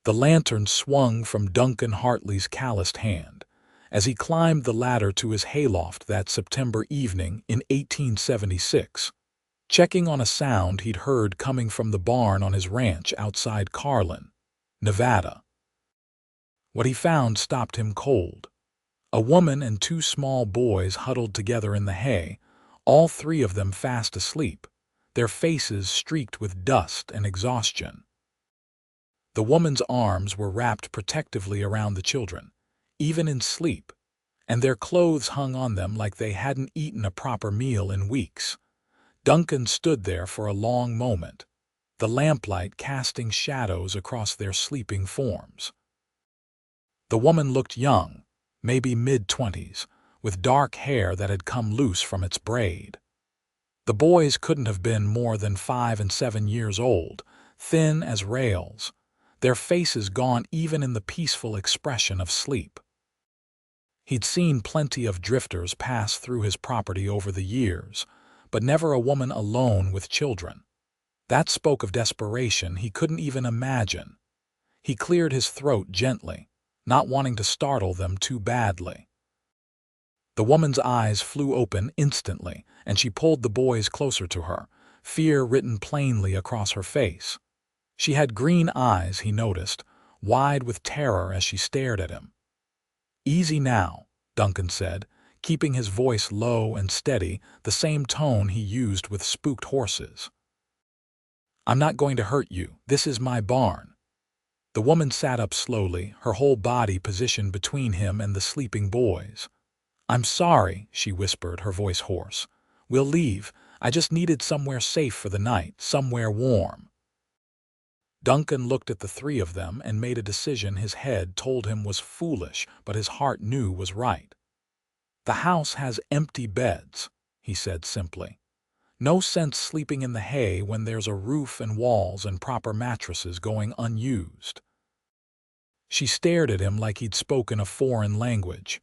The lantern swung from Duncan Hartley's calloused hand as he climbed the ladder to his hayloft that September evening in 1876, checking on a sound he'd heard coming from the barn on his ranch outside Carlin, Nevada. What he found stopped him cold. A woman and two small boys huddled together in the hay, all three of them fast asleep, their faces streaked with dust and exhaustion. The woman's arms were wrapped protectively around the children, even in sleep, and their clothes hung on them like they hadn't eaten a proper meal in weeks. Duncan stood there for a long moment, the lamplight casting shadows across their sleeping forms. The woman looked young, maybe mid-20s, with dark hair that had come loose from its braid. The boys couldn't have been more than 5 and 7 years old, thin as rails, their faces gone even in the peaceful expression of sleep. He'd seen plenty of drifters pass through his property over the years, but never a woman alone with children. That spoke of desperation he couldn't even imagine. He cleared his throat gently, not wanting to startle them too badly. The woman's eyes flew open instantly, and she pulled the boys closer to her, fear written plainly across her face. She had green eyes, he noticed, wide with terror as she stared at him. "Easy now," Duncan said, keeping his voice low and steady, the same tone he used with spooked horses. "I'm not going to hurt you. This is my barn." The woman sat up slowly, her whole body positioned between him and the sleeping boys. "I'm sorry," she whispered, her voice hoarse. "We'll leave. I just needed somewhere safe for the night, somewhere warm." Duncan looked at the three of them and made a decision his head told him was foolish, but his heart knew was right. "The house has empty beds," he said simply. "No sense sleeping in the hay when there's a roof and walls and proper mattresses going unused." She stared at him like he'd spoken a foreign language.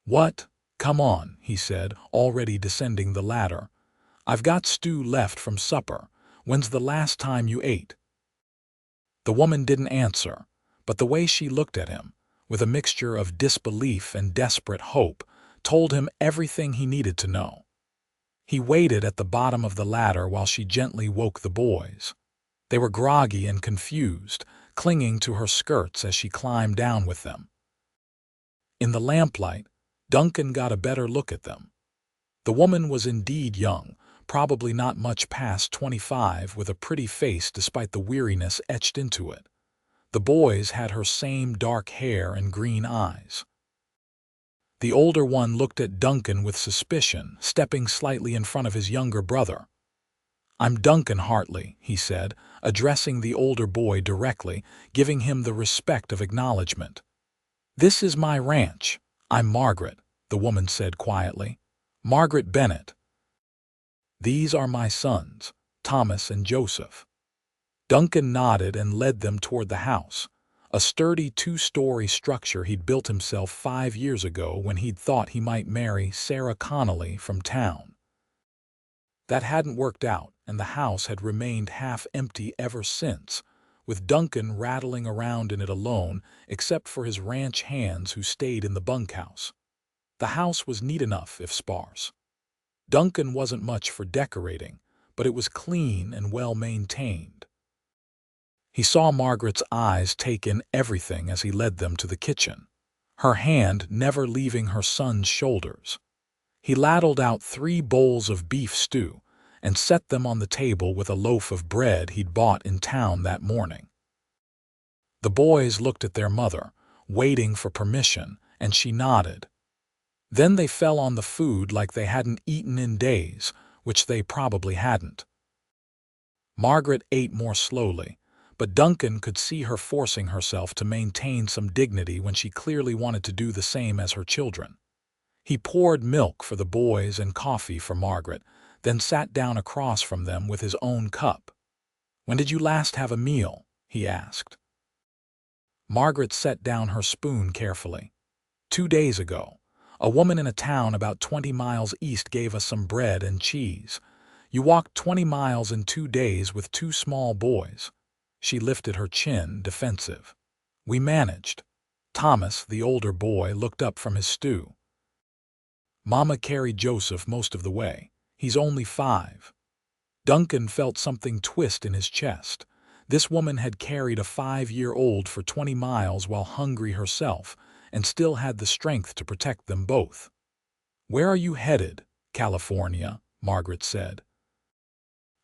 "What? Come on," he said, already descending the ladder. "I've got stew left from supper. When's the last time you ate?" The woman didn't answer, but the way she looked at him, with a mixture of disbelief and desperate hope, told him everything he needed to know. He waited at the bottom of the ladder while she gently woke the boys. They were groggy and confused, clinging to her skirts as she climbed down with them. In the lamplight, Duncan got a better look at them. The woman was indeed young, probably not much past 25, with a pretty face despite the weariness etched into it. The boys had her same dark hair and green eyes. The older one looked at Duncan with suspicion, stepping slightly in front of his younger brother. "I'm Duncan Hartley," he said, addressing the older boy directly, giving him the respect of acknowledgement. "This is my ranch. I'm Margaret," the woman said quietly. "Margaret Bennett. These are my sons, Thomas and Joseph." Duncan nodded and led them toward the house, a sturdy 2-story structure he'd built himself 5 years ago when he'd thought he might marry Sarah Connolly from town. That hadn't worked out, and the house had remained half empty ever since, with Duncan rattling around in it alone except for his ranch hands who stayed in the bunkhouse. The house was neat enough if sparse. Duncan wasn't much for decorating, but it was clean and well-maintained. He saw Margaret's eyes take in everything as he led them to the kitchen, her hand never leaving her son's shoulders. He ladled out 3 bowls of beef stew and set them on the table with a loaf of bread he'd bought in town that morning. The boys looked at their mother, waiting for permission, and she nodded. Then they fell on the food like they hadn't eaten in days, which they probably hadn't. Margaret ate more slowly, but Duncan could see her forcing herself to maintain some dignity when she clearly wanted to do the same as her children. He poured milk for the boys and coffee for Margaret, then sat down across from them with his own cup. "When did you last have a meal?" he asked. Margaret set down her spoon carefully. 2 days ago. A woman in a town about 20 miles east gave us some bread and cheese. You walked 20 miles in 2 days with 2 small boys." She lifted her chin, defensive. We managed. Thomas, the older boy, looked up from his stew. Mama carried Joseph most of the way. He's only 5. Duncan felt something twist in his chest. This woman had carried a 5-year-old for 20 miles while hungry herself, and still had the strength to protect them both. "Where are you headed?" "California," Margaret said.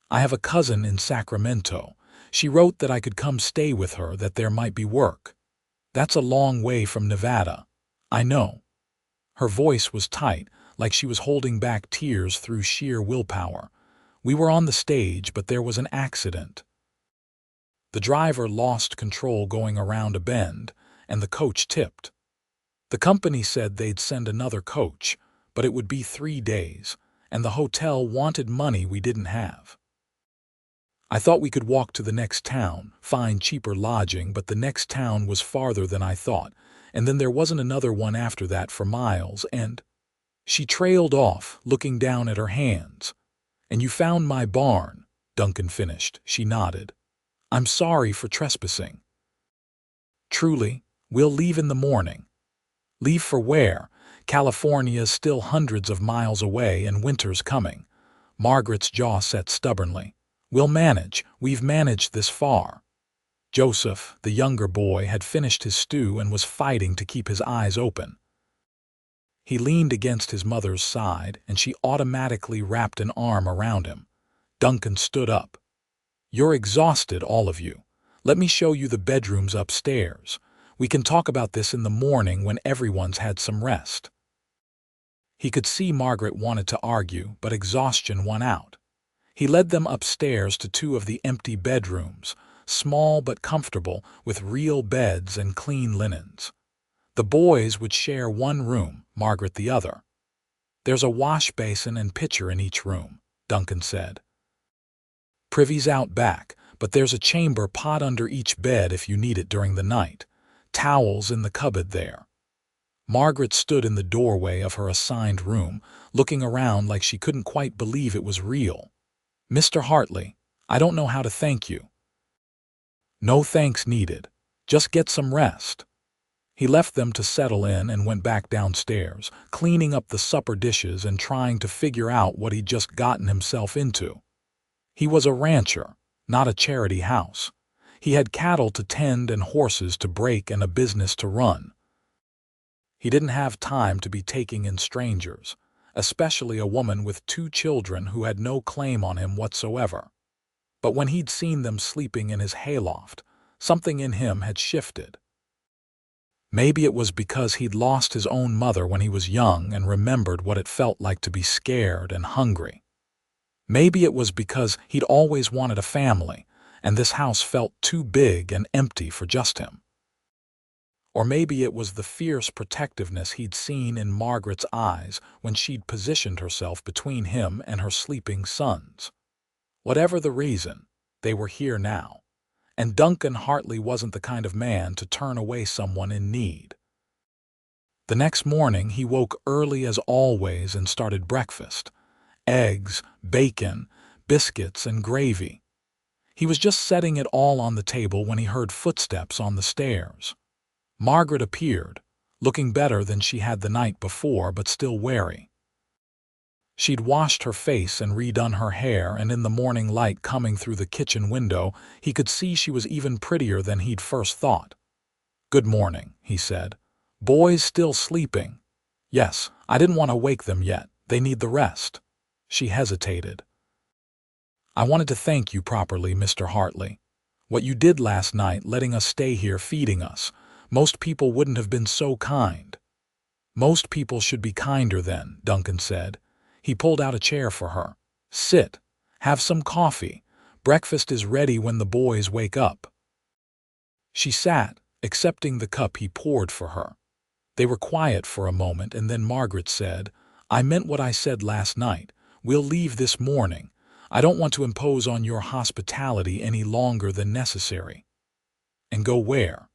"I have a cousin in Sacramento. She wrote that I could come stay with her, that there might be work." "That's a long way from Nevada." "I know." Her voice was tight, like she was holding back tears through sheer willpower. "We were on the stage, but there was an accident. The driver lost control going around a bend, and the coach tipped. The company said they'd send another coach, but it would be 3 days, and the hotel wanted money we didn't have. I thought we could walk to the next town, find cheaper lodging, but the next town was farther than I thought, and then there wasn't another one after that for miles, and—" She trailed off, looking down at her hands. "And you found my barn," Duncan finished. She nodded. "I'm sorry for trespassing." "Truly, we'll leave in the morning." "Leave for where? California's still hundreds of miles away and winter's coming." Margaret's jaw set stubbornly. "We'll manage. We've managed this far." Joseph, the younger boy, had finished his stew and was fighting to keep his eyes open. He leaned against his mother's side, and she automatically wrapped an arm around him. Duncan stood up. "You're exhausted, all of you. Let me show you the bedrooms upstairs. We can talk about this in the morning when everyone's had some rest." He could see Margaret wanted to argue, but exhaustion won out. He led them upstairs to 2 of the empty bedrooms, small but comfortable, with real beds and clean linens. The boys would share one room, Margaret the other. "There's a wash basin and pitcher in each room," Duncan said. "Privy's out back, but there's a chamber pot under each bed if you need it during the night. Towels in the cupboard there." Margaret stood in the doorway of her assigned room, looking around like she couldn't quite believe it was real. "Mr. Hartley, I don't know how to thank you." "No thanks needed. Just get some rest." He left them to settle in and went back downstairs, cleaning up the supper dishes and trying to figure out what he'd just gotten himself into. He was a rancher, not a charity house. He had cattle to tend and horses to break and a business to run. He didn't have time to be taking in strangers, especially a woman with 2 children who had no claim on him whatsoever. But when he'd seen them sleeping in his hayloft, something in him had shifted. Maybe it was because he'd lost his own mother when he was young and remembered what it felt like to be scared and hungry. Maybe it was because he'd always wanted a family, and this house felt too big and empty for just him. Or maybe it was the fierce protectiveness he'd seen in Margaret's eyes when she'd positioned herself between him and her sleeping sons. Whatever the reason, they were here now, and Duncan Hartley wasn't the kind of man to turn away someone in need. The next morning he woke early as always and started breakfast. Eggs, bacon, biscuits, and gravy. He was just setting it all on the table when he heard footsteps on the stairs. Margaret appeared, looking better than she had the night before, but still wary. She'd washed her face and redone her hair, and in the morning light coming through the kitchen window, he could see she was even prettier than he'd first thought. "Good morning," he said. "Boys still sleeping?" "Yes, I didn't want to wake them yet. They need the rest." She hesitated. "I wanted to thank you properly, Mr. Hartley. What you did last night, letting us stay here feeding us. Most people wouldn't have been so kind." "Most people should be kinder then," Duncan said. He pulled out a chair for her. "Sit. Have some coffee. Breakfast is ready when the boys wake up." She sat, accepting the cup he poured for her. They were quiet for a moment, and then Margaret said, "I meant what I said last night. We'll leave this morning. I don't want to impose on your hospitality any longer than necessary." "And go where?"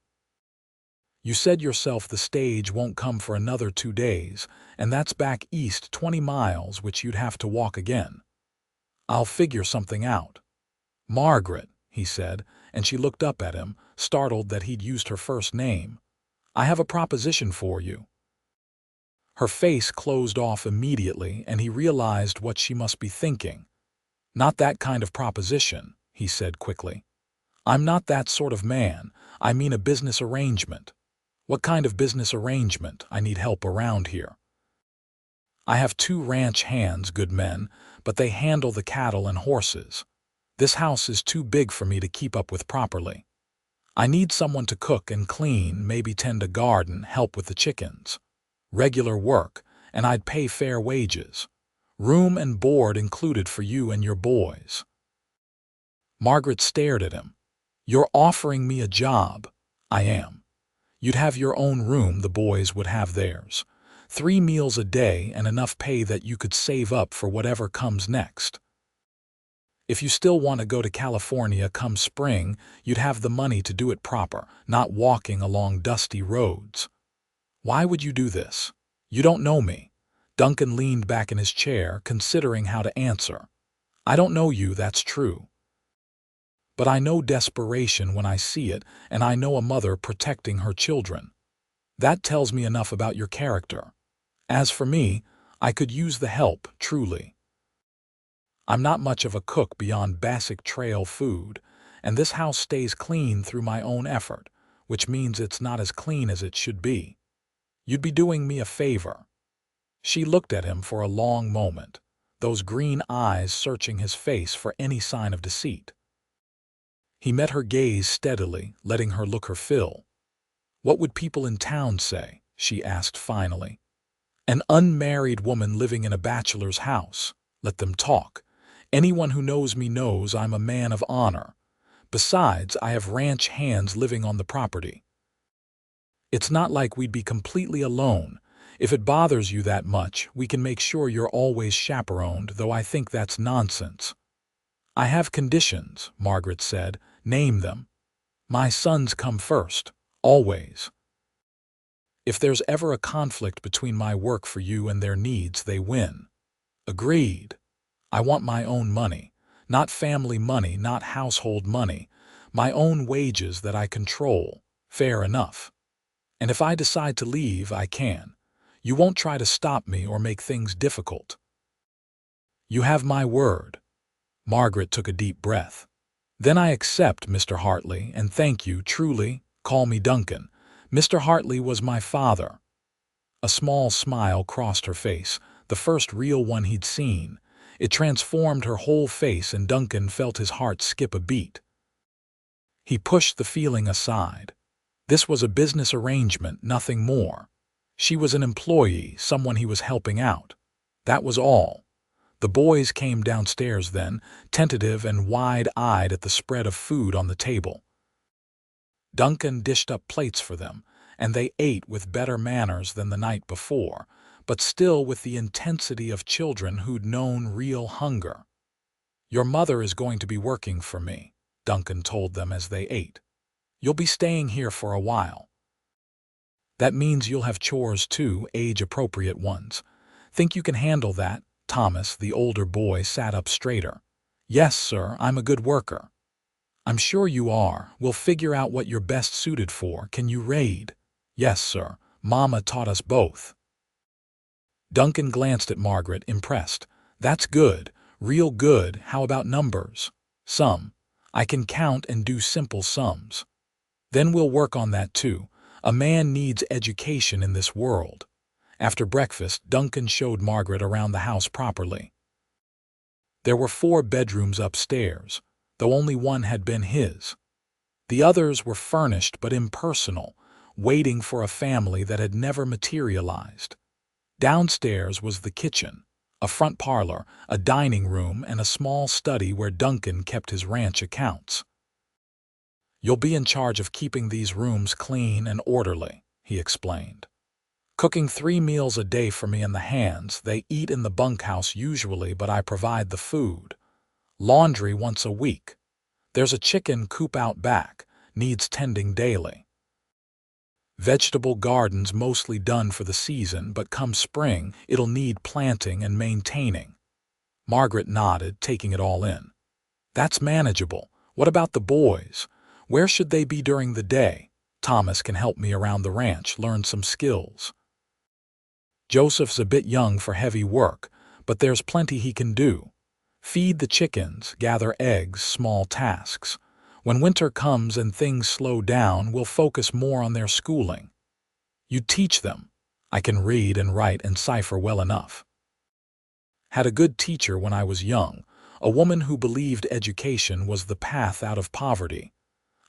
"You said yourself the stage won't come for another 2 days, and that's back east 20 miles, which you'd have to walk again." "I'll figure something out." "Margaret," he said, and she looked up at him, startled that he'd used her first name. "I have a proposition for you." Her face closed off immediately, and he realized what she must be thinking. "Not that kind of proposition," he said quickly. "I'm not that sort of man. I mean a business arrangement." "What kind of business arrangement? I need help around here." "I have 2 ranch hands, good men, but they handle the cattle and horses. This house is too big for me to keep up with properly. I need someone to cook and clean, maybe tend a garden, help with the chickens. Regular work, and I'd pay fair wages. Room and board included for you and your boys." Margaret stared at him. "You're offering me a job?" "I am. You'd have your own room, the boys would have theirs. 3 meals a day and enough pay that you could save up for whatever comes next. If you still want to go to California come spring, you'd have the money to do it proper, not walking along dusty roads." "Why would you do this? You don't know me." Duncan leaned back in his chair, considering how to answer. "I don't know you, that's true. But I know desperation when I see it, and I know a mother protecting her children. That tells me enough about your character. As for me, I could use the help, truly. I'm not much of a cook beyond basic trail food, and this house stays clean through my own effort, which means it's not as clean as it should be. You'd be doing me a favor." She looked at him for a long moment, those green eyes searching his face for any sign of deceit. He met her gaze steadily, letting her look her fill. "What would people in town say?" she asked finally. "An unmarried woman living in a bachelor's house. Let them talk. Anyone who knows me knows I'm a man of honor. Besides, I have ranch hands living on the property. It's not like we'd be completely alone. If it bothers you that much, we can make sure you're always chaperoned, though I think that's nonsense." "I have conditions," Margaret said. "Name them." "My sons come first. Always. If there's ever a conflict between my work for you and their needs, they win." "Agreed. I want my own money. Not family money, not household money. My own wages that I control. Fair enough. And if I decide to leave, I can. You won't try to stop me or make things difficult." "You have my word." Margaret took a deep breath. "Then I accept, Mr. Hartley, and thank you, truly. Call me Duncan. Mr. Hartley was my father." A small smile crossed her face, the first real one he'd seen. It transformed her whole face, and Duncan felt his heart skip a beat. He pushed the feeling aside. This was a business arrangement, nothing more. She was an employee, someone he was helping out. That was all. The boys came downstairs then, tentative and wide-eyed at the spread of food on the table. Duncan dished up plates for them, and they ate with better manners than the night before, but still with the intensity of children who'd known real hunger. "Your mother is going to be working for me," Duncan told them as they ate. "You'll be staying here for a while. That means you'll have chores too, age-appropriate ones. Think you can handle that?" Thomas, the older boy, sat up straighter. "Yes, sir, I'm a good worker." "I'm sure you are. We'll figure out what you're best suited for. Can you raid?" "Yes, sir. Mama taught us both." Duncan glanced at Margaret, impressed. "That's good. Real good. How about numbers?" "Some. I can count and do simple sums." "Then we'll work on that too. A man needs education in this world." After breakfast, Duncan showed Margaret around the house properly. There were 4 bedrooms upstairs, though only one had been his. The others were furnished but impersonal, waiting for a family that had never materialized. Downstairs was the kitchen, a front parlor, a dining room, and a small study where Duncan kept his ranch accounts. "You'll be in charge of keeping these rooms clean and orderly," he explained. "Cooking 3 meals a day for me and the hands. They eat in the bunkhouse usually, but I provide the food. Laundry once a week. There's a chicken coop out back, needs tending daily. Vegetable gardens mostly done for the season, but come spring, it'll need planting and maintaining." Margaret nodded, taking it all in. "That's manageable. What about the boys? Where should they be during the day? Thomas can help me around the ranch learn some skills. Joseph's a bit young for heavy work, but there's plenty he can do. Feed the chickens, gather eggs, small tasks. When winter comes and things slow down, we'll focus more on their schooling. You teach them. I can read and write and cipher well enough. Had a good teacher when I was young, a woman who believed education was the path out of poverty.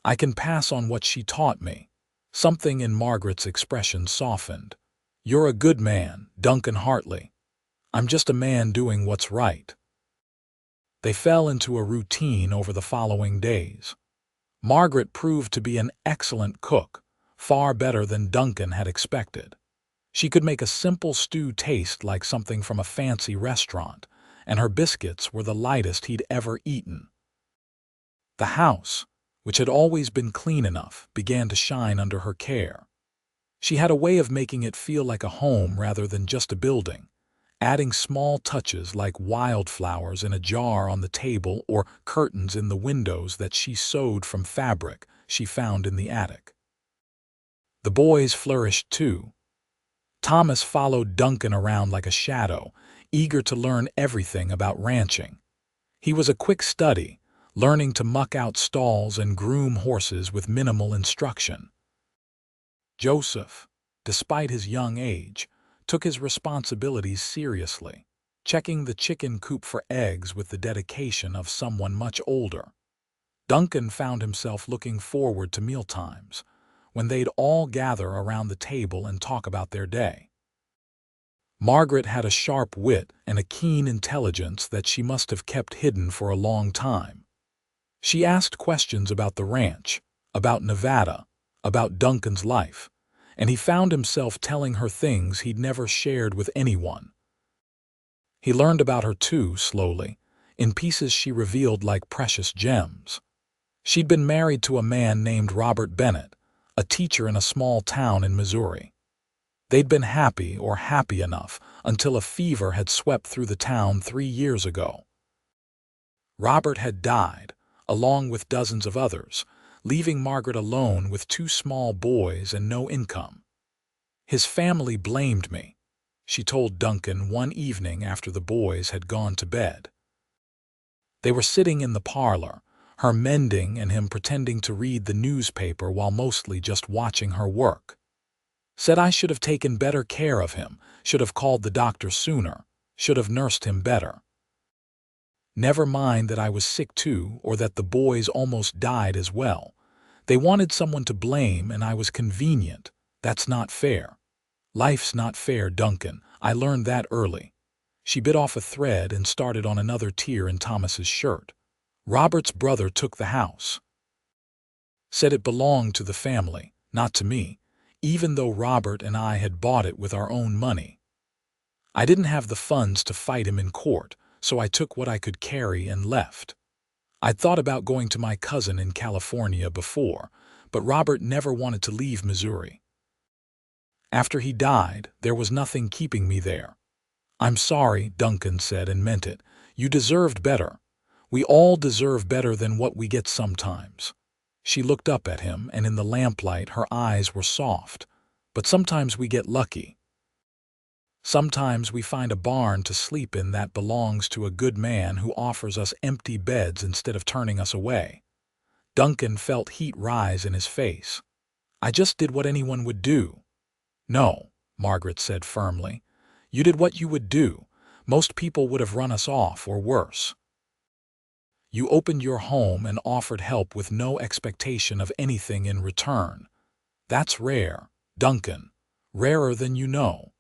I can pass on what she taught me. Something in Margaret's expression softened. You're a good man, Duncan Hartley. I'm just a man doing what's right. They fell into a routine over the following days. Margaret proved to be an excellent cook, far better than Duncan had expected. She could make a simple stew taste like something from a fancy restaurant, and her biscuits were the lightest he'd ever eaten. The house, which had always been clean enough, began to shine under her care. She had a way of making it feel like a home rather than just a building, adding small touches like wildflowers in a jar on the table or curtains in the windows that she sewed from fabric she found in the attic. The boys flourished too. Thomas followed Duncan around like a shadow, eager to learn everything about ranching. He was a quick study, learning to muck out stalls and groom horses with minimal instruction. Joseph, despite his young age, took his responsibilities seriously, checking the chicken coop for eggs with the dedication of someone much older. Duncan found himself looking forward to mealtimes, when they'd all gather around the table and talk about their day. Margaret had a sharp wit and a keen intelligence that she must have kept hidden for a long time. She asked questions about the ranch, about Nevada, about Duncan's life, and he found himself telling her things he'd never shared with anyone. He learned about her too, slowly, in pieces she revealed like precious gems. She'd been married to a man named Robert Bennett, a teacher in a small town in Missouri. They'd been happy or happy enough until a fever had swept through the town 3 years ago. Robert had died, along with dozens of others, leaving Margaret alone with 2 small boys and no income. His family blamed me, she told Duncan one evening after the boys had gone to bed. They were sitting in the parlor, her mending and him pretending to read the newspaper while mostly just watching her work. Said I should have taken better care of him, should have called the doctor sooner, should have nursed him better. Never mind that I was sick too, or that the boys almost died as well. They wanted someone to blame and I was convenient. That's not fair. Life's not fair, Duncan. I learned that early. She bit off a thread and started on another tear in Thomas's shirt. Robert's brother took the house. Said it belonged to the family, not to me, even though Robert and I had bought it with our own money. I didn't have the funds to fight him in court, so I took what I could carry and left. I'd thought about going to my cousin in California before, but Robert never wanted to leave Missouri. After he died, there was nothing keeping me there. I'm sorry, Duncan said and meant it. You deserved better. We all deserve better than what we get sometimes. She looked up at him, and in the lamplight her eyes were soft. But sometimes we get lucky. Sometimes we find a barn to sleep in that belongs to a good man who offers us empty beds instead of turning us away. Duncan felt heat rise in his face. I just did what anyone would do. No, Margaret said firmly. You did what you would do. Most people would have run us off or worse. You opened your home and offered help with no expectation of anything in return. That's rare, Duncan. Rarer than you know.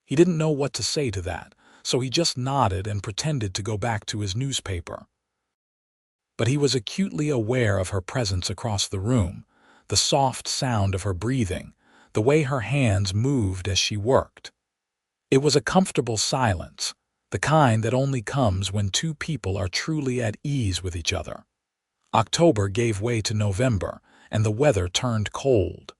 He didn't know what to say to that, so he just nodded and pretended to go back to his newspaper. But he was acutely aware of her presence across the room, the soft sound of her breathing, the way her hands moved as she worked. It was a comfortable silence, the kind that only comes when 2 people are truly at ease with each other. October gave way to November, and the weather turned cold.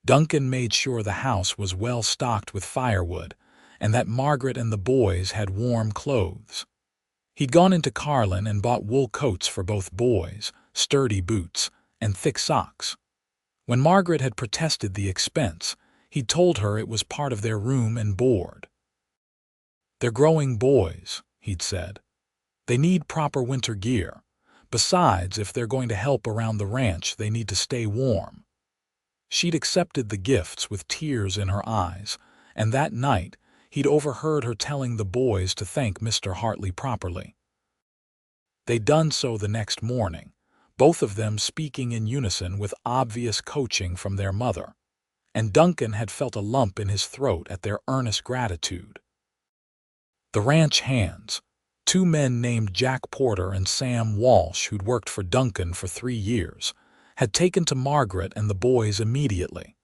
Duncan made sure the house was well stocked with firewood, and that Margaret and the boys had warm clothes. He'd gone into Carlin and bought wool coats for both boys, sturdy boots, and thick socks. When Margaret had protested the expense, he told her it was part of their room and board. "They're growing boys," he'd said. "They need proper winter gear. Besides, if they're going to help around the ranch, they need to stay warm." She'd accepted the gifts with tears in her eyes, and that night he'd overheard her telling the boys to thank Mr. Hartley properly. They'd done so the next morning, both of them speaking in unison with obvious coaching from their mother, and Duncan had felt a lump in his throat at their earnest gratitude. The ranch hands, two men named Jack Porter and Sam Walsh, who'd worked for Duncan for 3 years, had taken to Margaret and the boys immediately.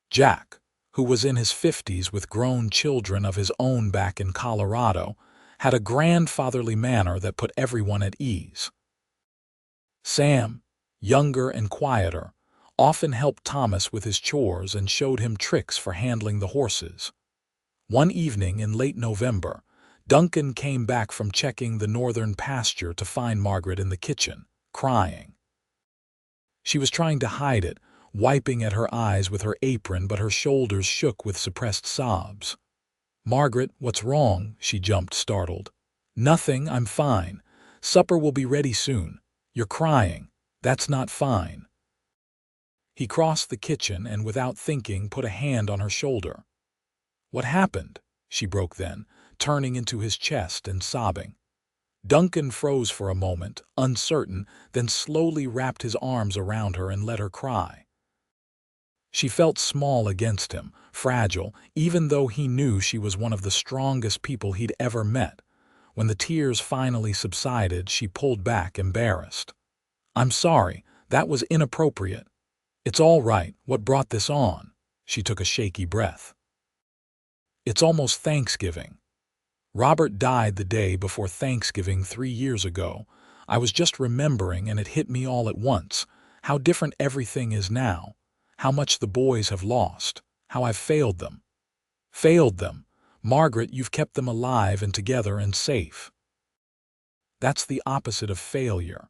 Jack, who was in his 50s with grown children of his own back in Colorado, had a grandfatherly manner that put everyone at ease. Sam, younger and quieter, often helped Thomas with his chores and showed him tricks for handling the horses. One evening in late November, Duncan came back from checking the northern pasture to find Margaret in the kitchen, crying. She was trying to hide it, wiping at her eyes with her apron, but her shoulders shook with suppressed sobs. "Margaret, what's wrong?" She jumped, startled. "Nothing, I'm fine. Supper will be ready soon. You're crying. That's not fine." He crossed the kitchen and, without thinking, put a hand on her shoulder. "What happened?" she broke then, turning into his chest and sobbing. Duncan froze for a moment, uncertain, then slowly wrapped his arms around her and let her cry. She felt small against him, fragile, even though he knew she was one of the strongest people he'd ever met. When the tears finally subsided, she pulled back, embarrassed. "I'm sorry, that was inappropriate." "It's all right, what brought this on?" She took a shaky breath. "It's almost Thanksgiving. Robert died the day before Thanksgiving 3 years ago. I was just remembering and it hit me all at once, how different everything is now, how much the boys have lost, how I've failed them." "Failed them? Margaret, you've kept them alive and together and safe." "That's the opposite of failure.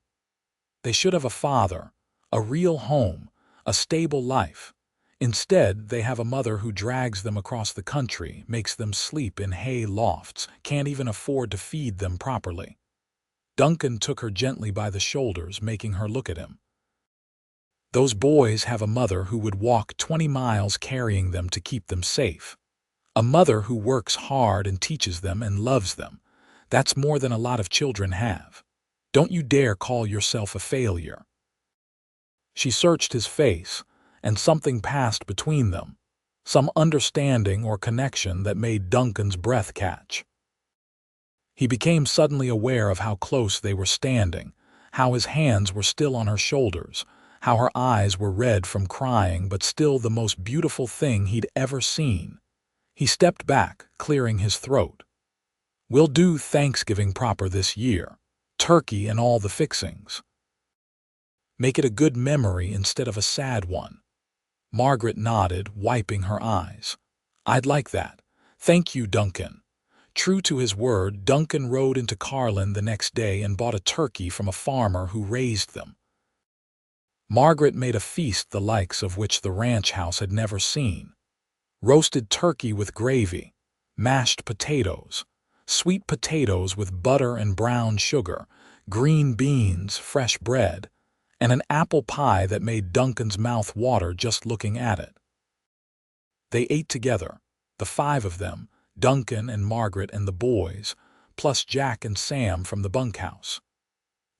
They should have a father, a real home, a stable life. Instead, they have a mother who drags them across the country, makes them sleep in hay lofts, can't even afford to feed them properly." Duncan took her gently by the shoulders, making her look at him. "Those boys have a mother who would walk 20 miles carrying them to keep them safe. A mother who works hard and teaches them and loves them. That's more than a lot of children have. Don't you dare call yourself a failure." She searched his face, and something passed between them, some understanding or connection that made Duncan's breath catch. He became suddenly aware of how close they were standing, how his hands were still on her shoulders, how her eyes were red from crying but still the most beautiful thing he'd ever seen. He stepped back, clearing his throat. "We'll do Thanksgiving proper this year, turkey and all the fixings. Make it a good memory instead of a sad one." Margaret nodded, wiping her eyes. "I'd like that. Thank you, Duncan." True to his word, Duncan rode into Carlin the next day and bought a turkey from a farmer who raised them. Margaret made a feast the likes of which the ranch house had never seen. Roasted turkey with gravy, mashed potatoes, sweet potatoes with butter and brown sugar, green beans, fresh bread, and an apple pie that made Duncan's mouth water just looking at it. They ate together, the 5 of them, Duncan and Margaret and the boys, plus Jack and Sam from the bunkhouse.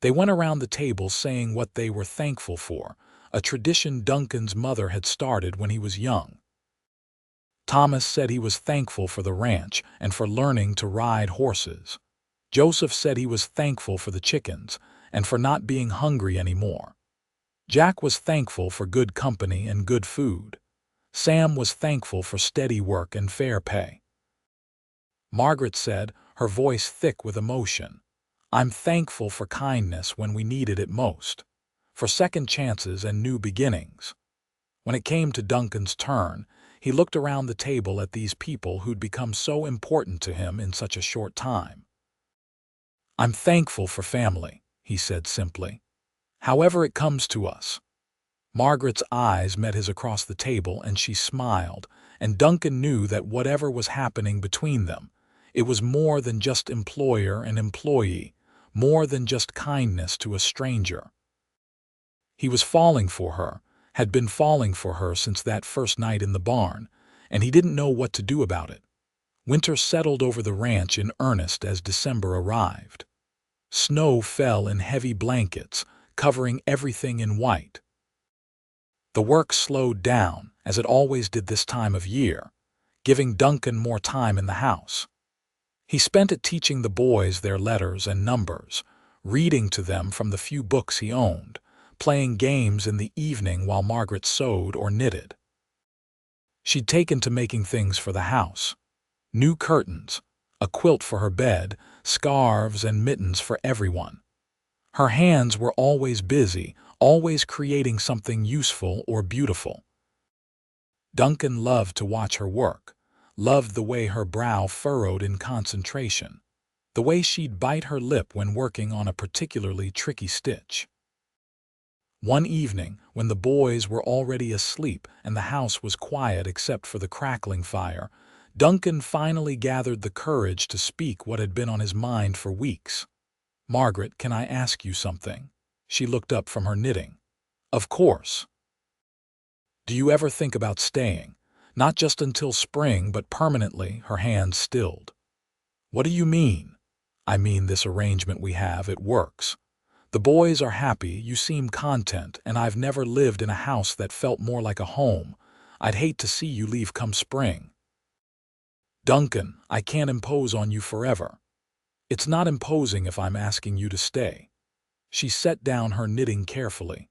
They went around the table saying what they were thankful for, a tradition Duncan's mother had started when he was young. Thomas said he was thankful for the ranch and for learning to ride horses. Joseph said he was thankful for the chickens and for not being hungry anymore. Jack was thankful for good company and good food. Sam was thankful for steady work and fair pay. Margaret said, her voice thick with emotion, "I'm thankful for kindness when we needed it most, for second chances and new beginnings." When it came to Duncan's turn, he looked around the table at these people who'd become so important to him in such a short time. "I'm thankful for family," he said simply. However it comes to us." Margaret's eyes met his across the table and she smiled, and Duncan knew that whatever was happening between them, it was more than just employer and employee, more than just kindness to a stranger. He was falling for her, had been falling for her since that first night in the barn, and he didn't know what to do about it. Winter settled over the ranch in earnest as December arrived. Snow fell in heavy blankets, covering everything in white. The work slowed down, as it always did this time of year, giving Duncan more time in the house. He spent it teaching the boys their letters and numbers, reading to them from the few books he owned, playing games in the evening while Margaret sewed or knitted. She'd taken to making things for the house. New curtains, a quilt for her bed, scarves and mittens for everyone. Her hands were always busy, always creating something useful or beautiful. Duncan loved to watch her work, loved the way her brow furrowed in concentration, the way she'd bite her lip when working on a particularly tricky stitch. One evening, when the boys were already asleep and the house was quiet except for the crackling fire, Duncan finally gathered the courage to speak what had been on his mind for weeks. "Margaret, can I ask you something?" She looked up from her knitting. "Of course." "Do you ever think about staying? Not just until spring, but permanently?" Her hands stilled. "What do you mean?" "I mean this arrangement we have, it works. The boys are happy, you seem content, and I've never lived in a house that felt more like a home. I'd hate to see you leave come spring." "Duncan, I can't impose on you forever." "It's not imposing if I'm asking you to stay." She set down her knitting carefully.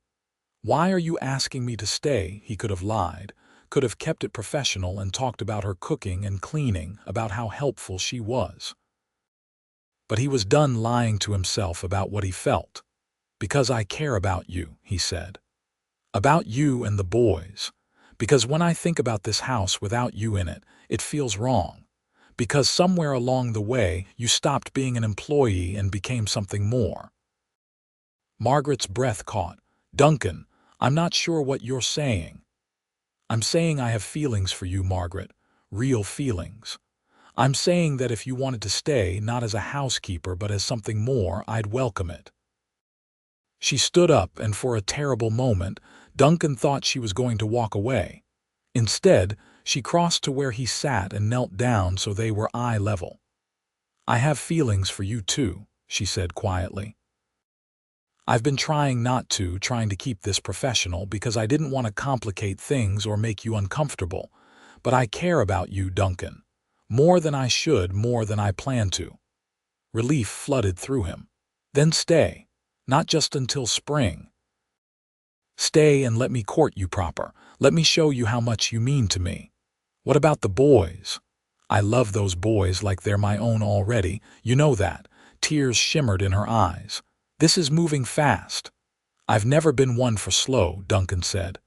"Why are you asking me to stay?" He could have lied, could have kept it professional and talked about her cooking and cleaning, about how helpful she was. But he was done lying to himself about what he felt. "Because I care about you," he said. "About you and the boys. Because when I think about this house without you in it, it feels wrong. Because somewhere along the way, you stopped being an employee and became something more." Margaret's breath caught. "Duncan, I'm not sure what you're saying." "I'm saying I have feelings for you, Margaret. Real feelings. I'm saying that if you wanted to stay, not as a housekeeper but as something more, I'd welcome it." She stood up, and for a terrible moment, Duncan thought she was going to walk away. Instead, she crossed to where he sat and knelt down so they were eye level. "I have feelings for you too," she said quietly. "I've been trying not to, trying to keep this professional because I didn't want to complicate things or make you uncomfortable. But I care about you, Duncan. More than I should, more than I plan to." Relief flooded through him. "Then stay. Not just until spring. Stay and let me court you proper. Let me show you how much you mean to me." "What about the boys?" "I love those boys like they're my own already. You know that." Tears shimmered in her eyes. "This is moving fast." "I've never been one for slow," Duncan said.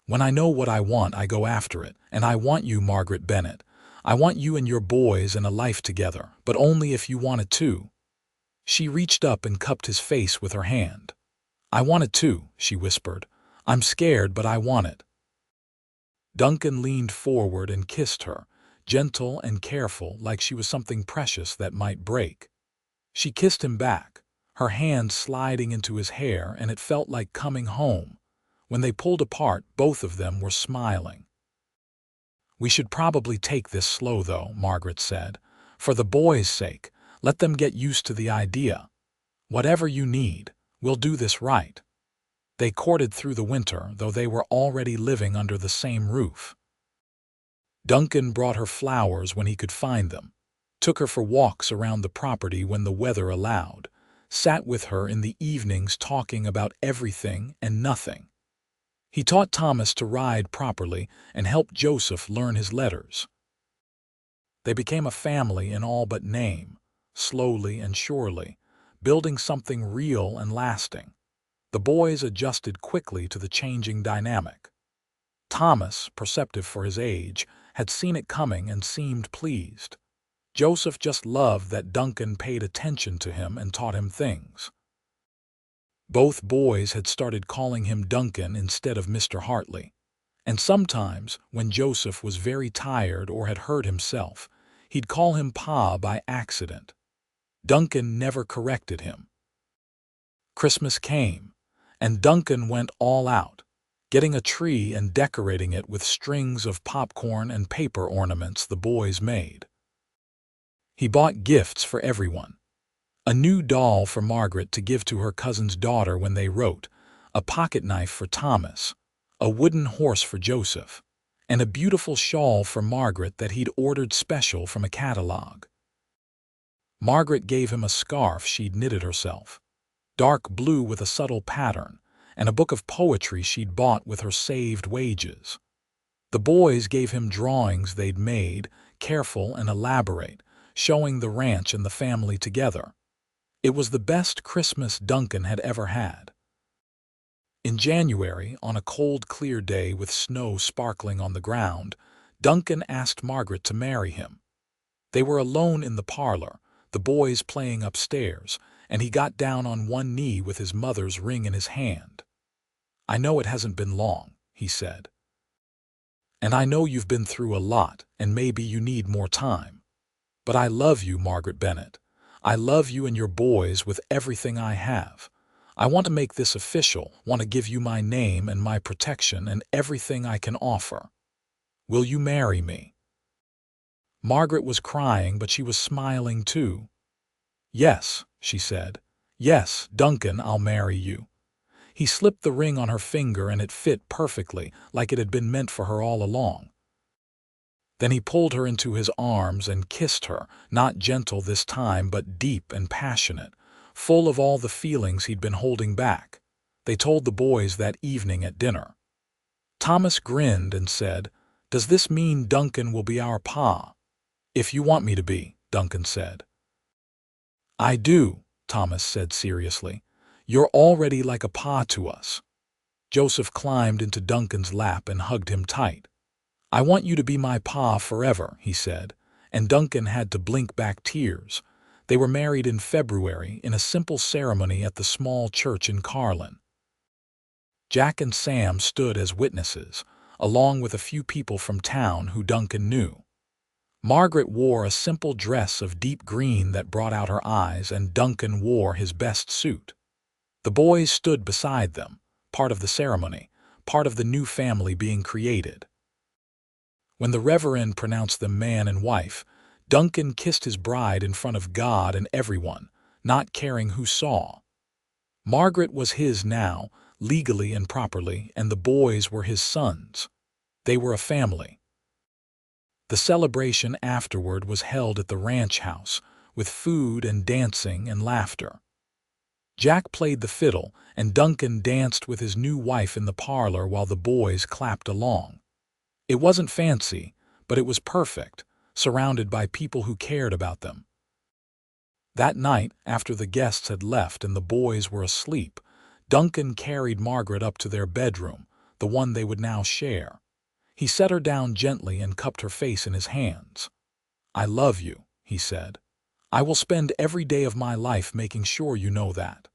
"When I know what I want, I go after it. And I want you, Margaret Bennett. I want you and your boys and a life together, but only if you want it too." She reached up and cupped his face with her hand. "I want it too," she whispered. "I'm scared, but I want it." Duncan leaned forward and kissed her, gentle and careful, like she was something precious that might break. She kissed him back, her hand sliding into his hair, and it felt like coming home. When they pulled apart, both of them were smiling. "We should probably take this slow, though," Margaret said. "For the boys' sake, let them get used to the idea. Whatever you need, we'll do this right." They courted through the winter, though they were already living under the same roof. Duncan brought her flowers when he could find them, took her for walks around the property when the weather allowed, sat with her in the evenings talking about everything and nothing. He taught Thomas to ride properly and helped Joseph learn his letters. They became a family in all but name, slowly and surely, building something real and lasting. The boys adjusted quickly to the changing dynamic. Thomas, perceptive for his age, had seen it coming and seemed pleased. Joseph just loved that Duncan paid attention to him and taught him things. Both boys had started calling him Duncan instead of Mr. Hartley. And sometimes, when Joseph was very tired or had hurt himself, he'd call him Pa by accident. Duncan never corrected him. Christmas came, and Duncan went all out, getting a tree and decorating it with strings of popcorn and paper ornaments the boys made. He bought gifts for everyone. A new doll for Margaret to give to her cousin's daughter when they wrote, a pocket knife for Thomas, a wooden horse for Joseph, and a beautiful shawl for Margaret that he'd ordered special from a catalog. Margaret gave him a scarf she'd knitted herself, dark blue with a subtle pattern, and a book of poetry she'd bought with her saved wages. The boys gave him drawings they'd made, careful and elaborate, showing the ranch and the family together. It was the best Christmas Duncan had ever had. In January, on a cold, clear day with snow sparkling on the ground, Duncan asked Margaret to marry him. They were alone in the parlor, the boys playing upstairs, and he got down on one knee with his mother's ring in his hand. "I know it hasn't been long," he said. "And I know you've been through a lot, and maybe you need more time. But I love you, Margaret Bennett. I love you and your boys with everything I have. I want to make this official, want to give you my name and my protection and everything I can offer. Will you marry me?" Margaret was crying, but she was smiling too. "Yes," she said. "Yes, Duncan, I'll marry you." He slipped the ring on her finger and it fit perfectly, like it had been meant for her all along. Then he pulled her into his arms and kissed her, not gentle this time, but deep and passionate, full of all the feelings he'd been holding back. They told the boys that evening at dinner. Thomas grinned and said, "Does this mean Duncan will be our pa?" "If you want me to be," Duncan said. "I do," Thomas said seriously. "You're already like a pa to us." Joseph climbed into Duncan's lap and hugged him tight. "I want you to be my pa forever," he said, and Duncan had to blink back tears. They were married in February in a simple ceremony at the small church in Carlin. Jack and Sam stood as witnesses, along with a few people from town who Duncan knew. Margaret wore a simple dress of deep green that brought out her eyes, and Duncan wore his best suit. The boys stood beside them, part of the ceremony, part of the new family being created. When the Reverend pronounced them man and wife, Duncan kissed his bride in front of God and everyone, not caring who saw. Margaret was his now, legally and properly, and the boys were his sons. They were a family. The celebration afterward was held at the ranch house, with food and dancing and laughter. Jack played the fiddle, and Duncan danced with his new wife in the parlor while the boys clapped along. It wasn't fancy, but it was perfect, surrounded by people who cared about them. That night, after the guests had left and the boys were asleep, Duncan carried Margaret up to their bedroom, the one they would now share. He set her down gently and cupped her face in his hands. "I love you," he said. "I will spend every day of my life making sure you know that."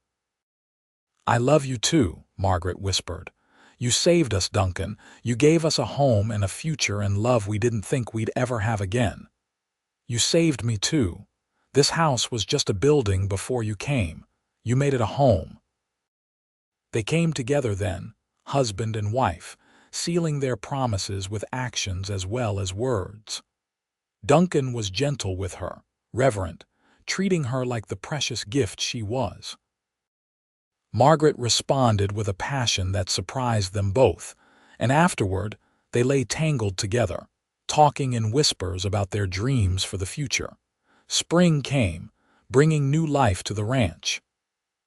"I love you too," Margaret whispered. "You saved us, Duncan. You gave us a home and a future and love we didn't think we'd ever have again. You saved me too. This house was just a building before you came. You made it a home." They came together then, husband and wife, sealing their promises with actions as well as words. Duncan was gentle with her, reverent, treating her like the precious gift she was. Margaret responded with a passion that surprised them both, and afterward they lay tangled together, talking in whispers about their dreams for the future. Spring came, bringing new life to the ranch.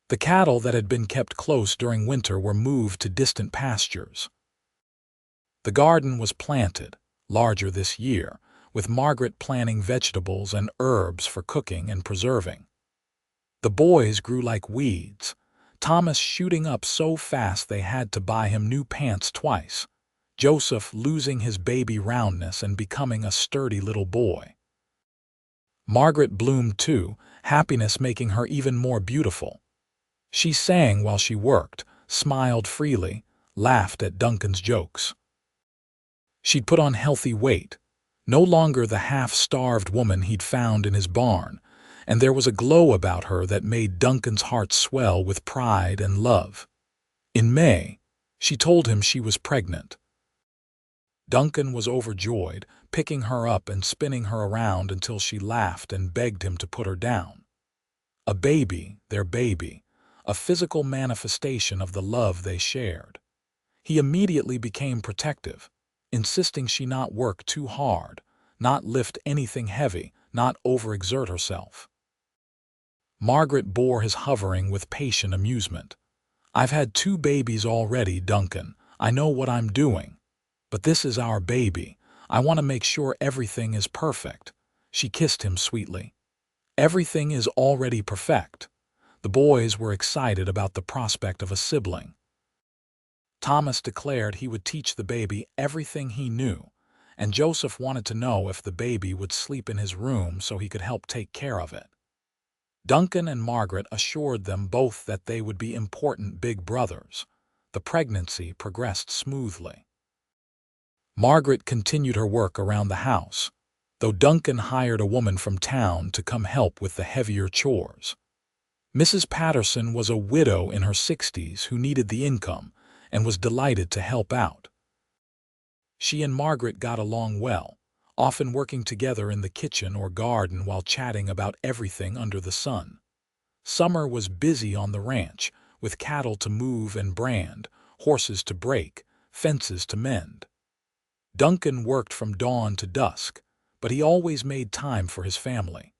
The cattle that had been kept close during winter were moved to distant pastures. The garden was planted, larger this year, with Margaret planting vegetables and herbs for cooking and preserving. The boys grew like weeds, Thomas shooting up so fast they had to buy him new pants twice, Joseph losing his baby roundness and becoming a sturdy little boy. Margaret bloomed too, happiness making her even more beautiful. She sang while she worked, smiled freely, laughed at Duncan's jokes. She'd put on healthy weight, no longer the half-starved woman he'd found in his barn, and there was a glow about her that made Duncan's heart swell with pride and love. In May, she told him she was pregnant. Duncan was overjoyed, picking her up and spinning her around until she laughed and begged him to put her down. A baby, their baby, a physical manifestation of the love they shared. He immediately became protective, insisting she not work too hard, not lift anything heavy, not overexert herself. Margaret bore his hovering with patient amusement. "I've had 2 babies already, Duncan. I know what I'm doing. But this is our baby. I want to make sure everything is perfect." She kissed him sweetly. Everything is already perfect. The boys were excited about the prospect of a sibling. Thomas declared he would teach the baby everything he knew, and Joseph wanted to know if the baby would sleep in his room so he could help take care of it. Duncan and Margaret assured them both that they would be important big brothers. The pregnancy progressed smoothly. Margaret continued her work around the house, though Duncan hired a woman from town to come help with the heavier chores. Mrs. Patterson was a widow in her 60s who needed the income and was delighted to help out. She and Margaret got along well, often working together in the kitchen or garden while chatting about everything under the sun. Summer was busy on the ranch, with cattle to move and brand, horses to break, fences to mend. Duncan worked from dawn to dusk, but he always made time for his family.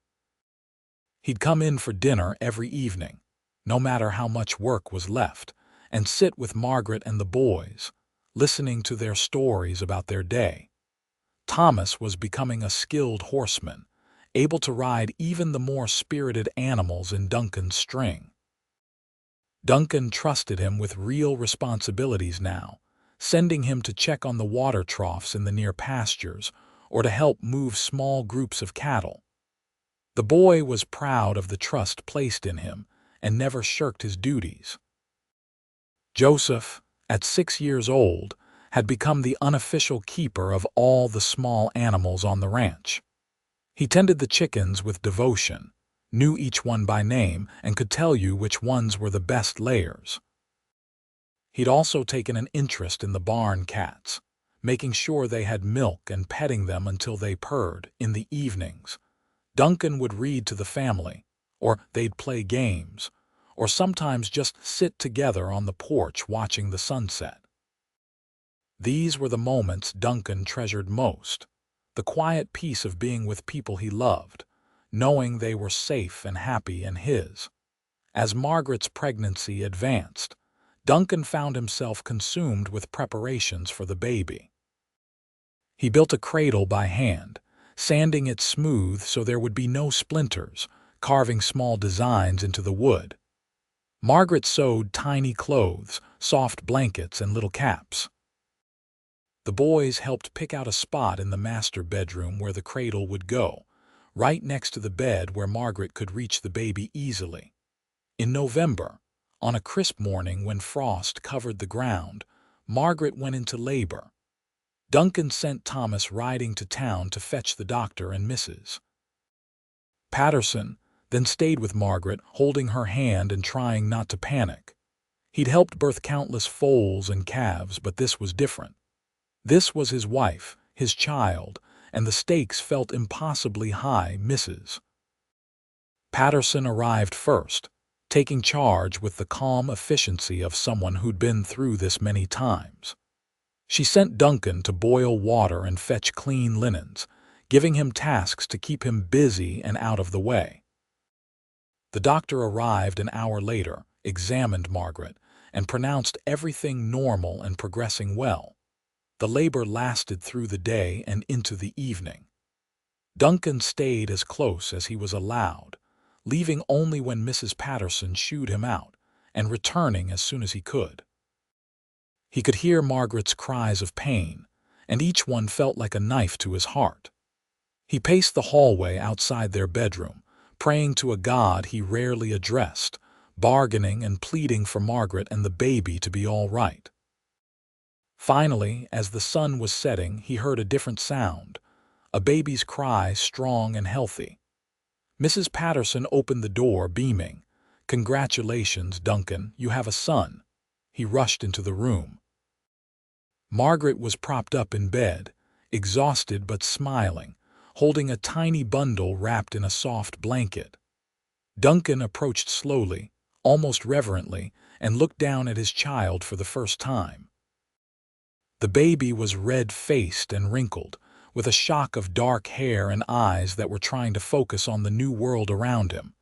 He'd come in for dinner every evening, no matter how much work was left, and sit with Margaret and the boys, listening to their stories about their day. Thomas was becoming a skilled horseman, able to ride even the more spirited animals in Duncan's string. Duncan trusted him with real responsibilities now, sending him to check on the water troughs in the near pastures or to help move small groups of cattle. The boy was proud of the trust placed in him and never shirked his duties. Joseph, at 6 years old, had become the unofficial keeper of all the small animals on the ranch. He tended the chickens with devotion, knew each one by name, and could tell you which ones were the best layers. He'd also taken an interest in the barn cats, making sure they had milk and petting them until they purred. In the evenings, Duncan would read to the family, or they'd play games, or sometimes just sit together on the porch watching the sunset. These were the moments Duncan treasured most, the quiet peace of being with people he loved, knowing they were safe and happy in his. As Margaret's pregnancy advanced, Duncan found himself consumed with preparations for the baby. He built a cradle by hand, sanding it smooth so there would be no splinters, carving small designs into the wood. Margaret sewed tiny clothes, soft blankets, and little caps. The boys helped pick out a spot in the master bedroom where the cradle would go, right next to the bed where Margaret could reach the baby easily. In November, on a crisp morning when frost covered the ground, Margaret went into labor. Duncan sent Thomas riding to town to fetch the doctor and Mrs. Patterson then stayed with Margaret, holding her hand and trying not to panic. He'd helped birth countless foals and calves, but this was different. This was his wife, his child, and the stakes felt impossibly high. Mrs. Patterson arrived first, taking charge with the calm efficiency of someone who'd been through this many times. She sent Duncan to boil water and fetch clean linens, giving him tasks to keep him busy and out of the way. The doctor arrived an hour later, examined Margaret, and pronounced everything normal and progressing well. The labor lasted through the day and into the evening. Duncan stayed as close as he was allowed, leaving only when Mrs. Patterson shooed him out, and returning as soon as he could. He could hear Margaret's cries of pain, and each one felt like a knife to his heart. He paced the hallway outside their bedroom, praying to a God he rarely addressed, bargaining and pleading for Margaret and the baby to be all right. Finally, as the sun was setting, he heard a different sound, a baby's cry, strong and healthy. Mrs. Patterson opened the door, beaming. "Congratulations, Duncan, you have a son." He rushed into the room. Margaret was propped up in bed, exhausted but smiling, holding a tiny bundle wrapped in a soft blanket. Duncan approached slowly, almost reverently, and looked down at his child for the first time. The baby was red-faced and wrinkled, with a shock of dark hair and eyes that were trying to focus on the new world around him.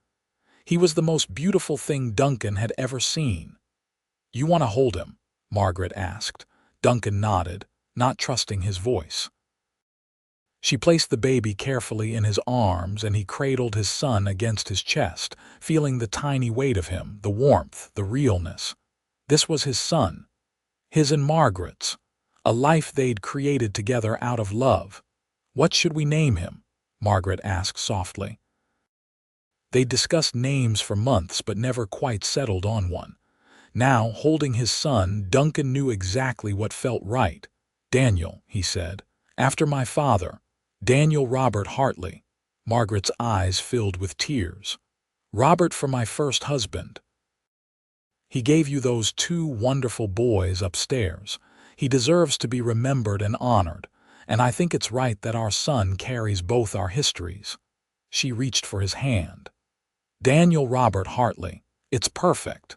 He was the most beautiful thing Duncan had ever seen. "You want to hold him?" Margaret asked. Duncan nodded, not trusting his voice. She placed the baby carefully in his arms, and he cradled his son against his chest, feeling the tiny weight of him, the warmth, the realness. This was his son, his and Margaret's, a life they'd created together out of love. "What should we name him?" Margaret asked softly. They discussed names for months but never quite settled on one. Now, holding his son, Duncan knew exactly what felt right. "Daniel," he said, "after my father, Daniel Robert Hartley." Margaret's eyes filled with tears. "Robert for my first husband. He gave you those two wonderful boys upstairs. He deserves to be remembered and honored, and I think it's right that our son carries both our histories." She reached for his hand. "Daniel Robert Hartley. It's perfect."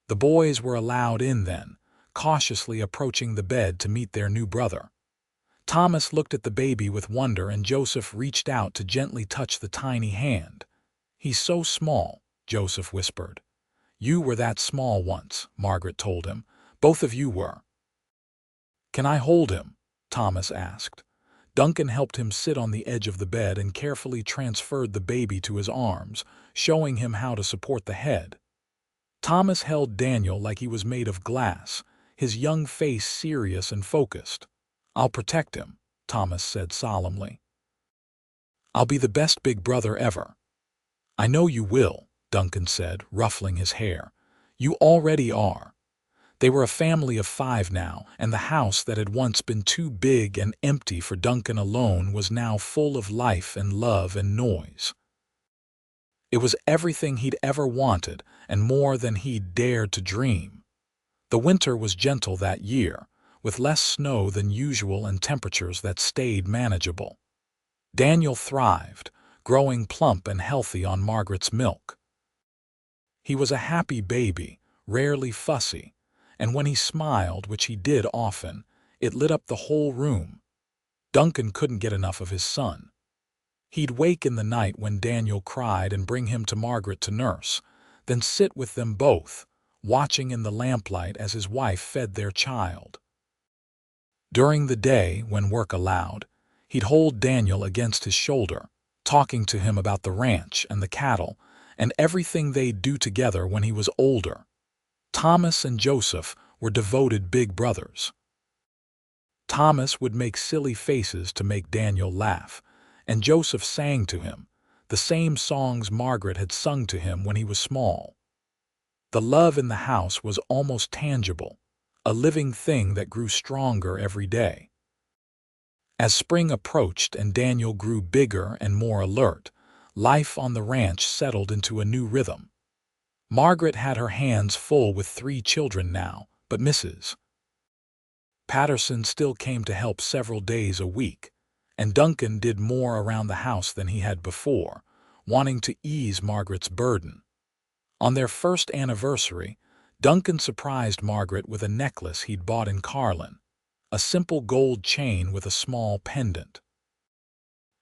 The boys were allowed in then, cautiously approaching the bed to meet their new brother. Thomas looked at the baby with wonder, and Joseph reached out to gently touch the tiny hand. "He's so small," Joseph whispered. "You were that small once," Margaret told him. "Both of you were." "Can I hold him?" Thomas asked. Duncan helped him sit on the edge of the bed and carefully transferred the baby to his arms, showing him how to support the head. Thomas held Daniel like he was made of glass, his young face serious and focused. "I'll protect him," Thomas said solemnly. "I'll be the best big brother ever." "I know you will," Duncan said, ruffling his hair. "You already are." They were a family of 5 now, and the house that had once been too big and empty for Duncan alone was now full of life and love and noise. It was everything he'd ever wanted and more than he'd dared to dream. The winter was gentle that year, with less snow than usual and temperatures that stayed manageable. Daniel thrived, growing plump and healthy on Margaret's milk. He was a happy baby, rarely fussy, and when he smiled, which he did often, it lit up the whole room. Duncan couldn't get enough of his son. He'd wake in the night when Daniel cried and bring him to Margaret to nurse, then sit with them both, watching in the lamplight as his wife fed their child. During the day, when work allowed, he'd hold Daniel against his shoulder, talking to him about the ranch and the cattle and everything they'd do together when he was older. Thomas and Joseph were devoted big brothers. Thomas would make silly faces to make Daniel laugh, and Joseph sang to him, the same songs Margaret had sung to him when he was small. The love in the house was almost tangible, a living thing that grew stronger every day. As spring approached and Daniel grew bigger and more alert, life on the ranch settled into a new rhythm. Margaret had her hands full with 3 children now, but Mrs. Patterson still came to help several days a week, and Duncan did more around the house than he had before, wanting to ease Margaret's burden. On their first anniversary, Duncan surprised Margaret with a necklace he'd bought in Carlin, a simple gold chain with a small pendant.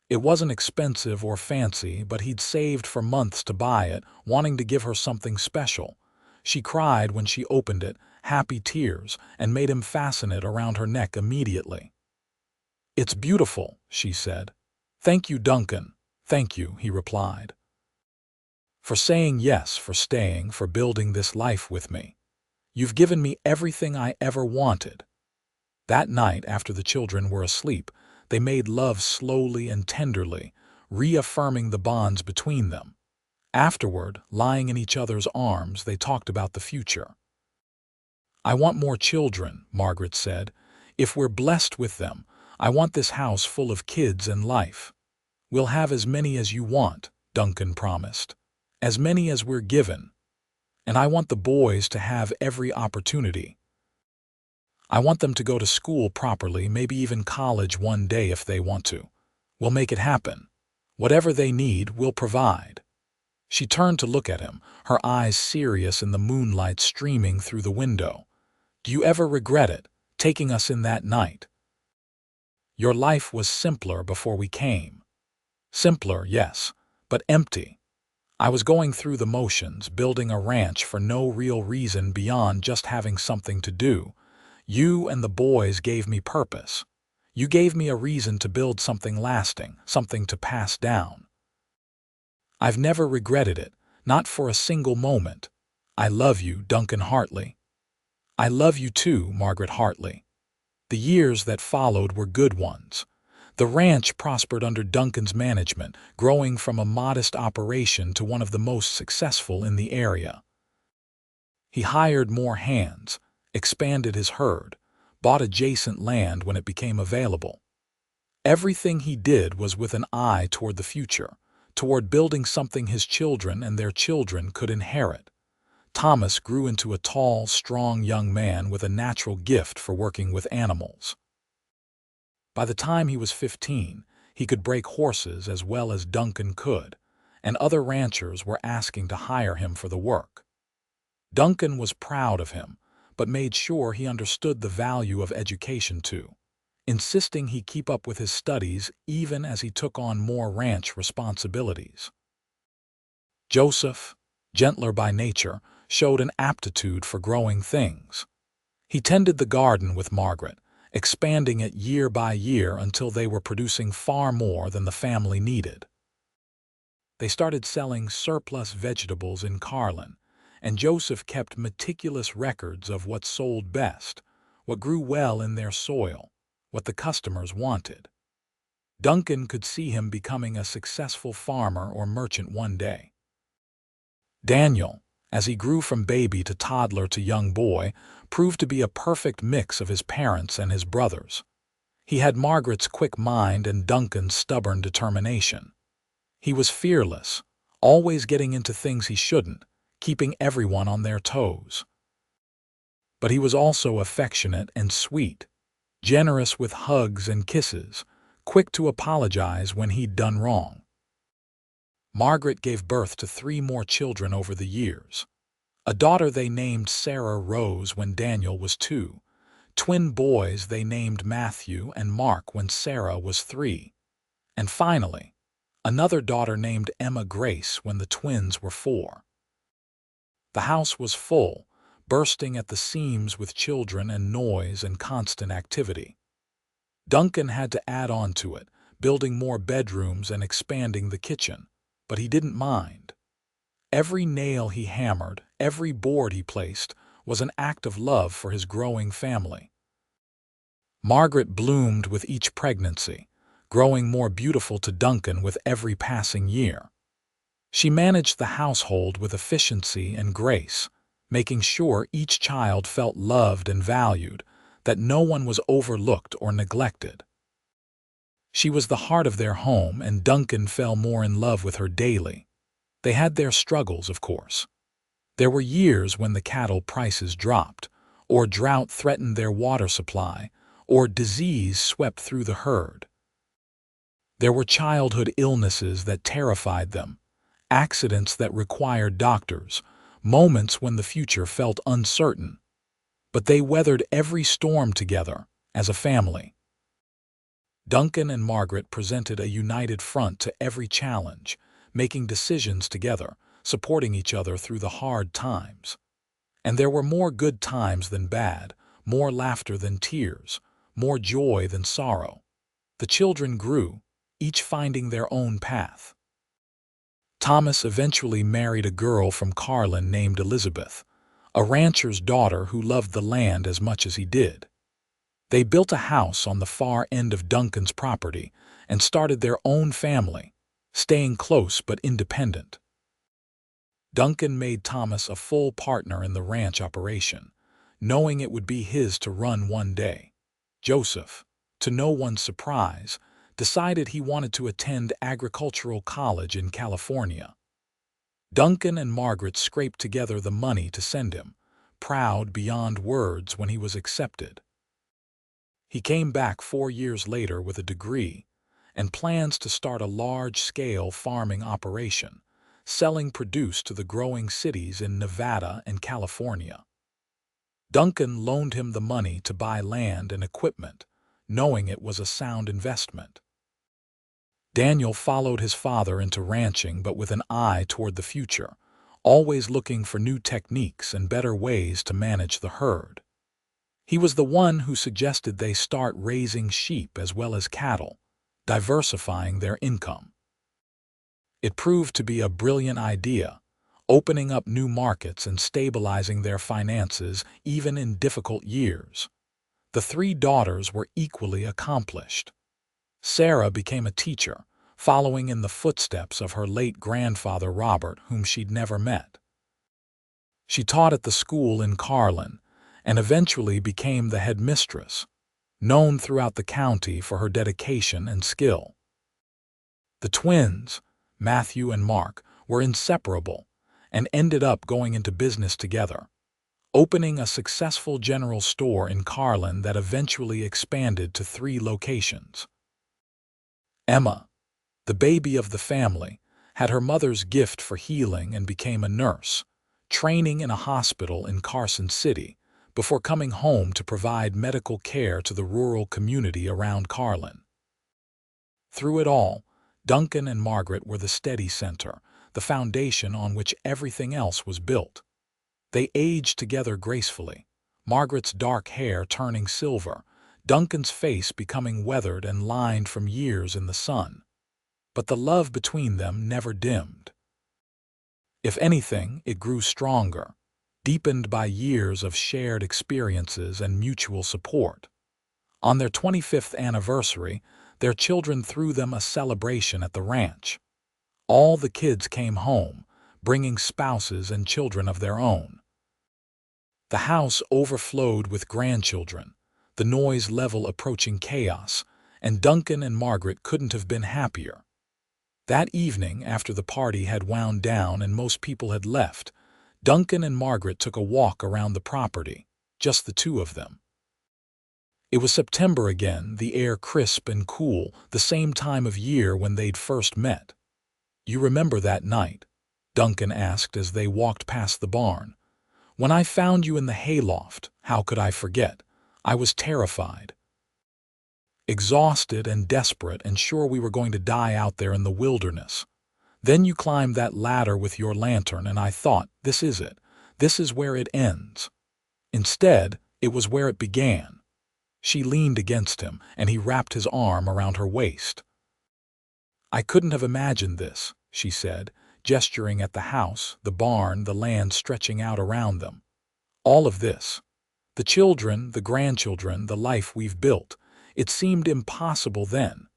It wasn't expensive or fancy, but he'd saved for months to buy it, wanting to give her something special. She cried when she opened it, happy tears, and made him fasten it around her neck immediately. "It's beautiful," she said. "Thank you, Duncan." "Thank you," he replied. "For saying yes, for staying, for building this life with me. You've given me everything I ever wanted." That night, after the children were asleep, they made love slowly and tenderly, reaffirming the bonds between them. Afterward, lying in each other's arms, they talked about the future. "I want more children," Margaret said. "If we're blessed with them, I want this house full of kids and life." "We'll have as many as you want," Duncan promised. "As many as we're given. And I want the boys to have every opportunity. I want them to go to school properly, maybe even college one day if they want to. We'll make it happen. Whatever they need, we'll provide." She turned to look at him, her eyes serious in the moonlight streaming through the window. "Do you ever regret it, taking us in that night? Your life was simpler before we came." "Simpler, yes, but empty. I was going through the motions, building a ranch for no real reason beyond just having something to do. You and the boys gave me purpose. You gave me a reason to build something lasting, something to pass down. I've never regretted it, not for a single moment. I love you, Duncan Hartley." "I love you too, Margaret Hartley." The years that followed were good ones. The ranch prospered under Duncan's management, growing from a modest operation to one of the most successful in the area. He hired more hands, expanded his herd, bought adjacent land when it became available. Everything he did was with an eye toward the future, toward building something his children and their children could inherit. Thomas grew into a tall, strong young man with a natural gift for working with animals. By the time he was 15, he could break horses as well as Duncan could, and other ranchers were asking to hire him for the work. Duncan was proud of him, but made sure he understood the value of education too, insisting he keep up with his studies even as he took on more ranch responsibilities. Joseph, gentler by nature, showed an aptitude for growing things. He tended the garden with Margaret, expanding it year by year until they were producing far more than the family needed. They started selling surplus vegetables in Carlin, and Joseph kept meticulous records of what sold best, what grew well in their soil, what the customers wanted. Duncan could see him becoming a successful farmer or merchant one day. Daniel, as he grew from baby to toddler to young boy, proved to be a perfect mix of his parents and his brothers. He had Margaret's quick mind and Duncan's stubborn determination. He was fearless, always getting into things he shouldn't, keeping everyone on their toes. But he was also affectionate and sweet, generous with hugs and kisses, quick to apologize when he'd done wrong. Margaret gave birth to 3 more children over the years. A daughter they named Sarah Rose when Daniel was 2. Twin boys they named Matthew and Mark when Sarah was 3. And finally, another daughter named Emma Grace when the twins were 4. The house was full, bursting at the seams with children and noise and constant activity. Duncan had to add on to it, building more bedrooms and expanding the kitchen, but he didn't mind. Every nail he hammered, every board he placed, was an act of love for his growing family. Margaret bloomed with each pregnancy, growing more beautiful to Duncan with every passing year. She managed the household with efficiency and grace, making sure each child felt loved and valued, that no one was overlooked or neglected. She was the heart of their home, and Duncan fell more in love with her daily. They had their struggles, of course. There were years when the cattle prices dropped, or drought threatened their water supply, or disease swept through the herd. There were childhood illnesses that terrified them, accidents that required doctors, moments when the future felt uncertain. But they weathered every storm together, as a family. Duncan and Margaret presented a united front to every challenge, making decisions together, supporting each other through the hard times. And there were more good times than bad, more laughter than tears, more joy than sorrow. The children grew, each finding their own path. Thomas eventually married a girl from Carlin named Elizabeth, a rancher's daughter who loved the land as much as he did. They built a house on the far end of Duncan's property and started their own family, staying close but independent. Duncan made Thomas a full partner in the ranch operation, knowing it would be his to run one day. Joseph, to no one's surprise, decided he wanted to attend agricultural college in California. Duncan and Margaret scraped together the money to send him, proud beyond words when he was accepted. He came back 4 years later with a degree and plans to start a large-scale farming operation, selling produce to the growing cities in Nevada and California. Duncan loaned him the money to buy land and equipment, knowing it was a sound investment. Daniel followed his father into ranching, but with an eye toward the future, always looking for new techniques and better ways to manage the herd. He was the one who suggested they start raising sheep as well as cattle, diversifying their income. It proved to be a brilliant idea, opening up new markets and stabilizing their finances even in difficult years. The 3 daughters were equally accomplished. Sarah became a teacher, following in the footsteps of her late grandfather Robert, whom she'd never met. She taught at the school in Carlin and eventually became the headmistress, known throughout the county for her dedication and skill. The twins, Matthew and Mark, were inseparable and ended up going into business together, opening a successful general store in Carlin that eventually expanded to 3 locations. Emma, the baby of the family, had her mother's gift for healing and became a nurse, training in a hospital in Carson City before coming home to provide medical care to the rural community around Carlin. Through it all, Duncan and Margaret were the steady center, the foundation on which everything else was built. They aged together gracefully, Margaret's dark hair turning silver, Duncan's face becoming weathered and lined from years in the sun. But the love between them never dimmed. If anything, it grew stronger, deepened by years of shared experiences and mutual support. On their 25th anniversary, their children threw them a celebration at the ranch. All the kids came home, bringing spouses and children of their own. The house overflowed with grandchildren, the noise level approaching chaos, and Duncan and Margaret couldn't have been happier. That evening, after the party had wound down and most people had left, Duncan and Margaret took a walk around the property, just the 2 of them. It was September again, the air crisp and cool, the same time of year when they'd first met. "You remember that night?" Duncan asked as they walked past the barn. "When I found you in the hayloft, how could I forget? I was terrified. Exhausted and desperate and sure we were going to die out there in the wilderness. Then you climbed that ladder with your lantern and I thought, this is it. This is where it ends. Instead, it was where it began." She leaned against him and he wrapped his arm around her waist. "I couldn't have imagined this," she said, gesturing at the house, the barn, the land stretching out around them. "All of this. The children, the grandchildren, the life we've built. It seemed impossible then.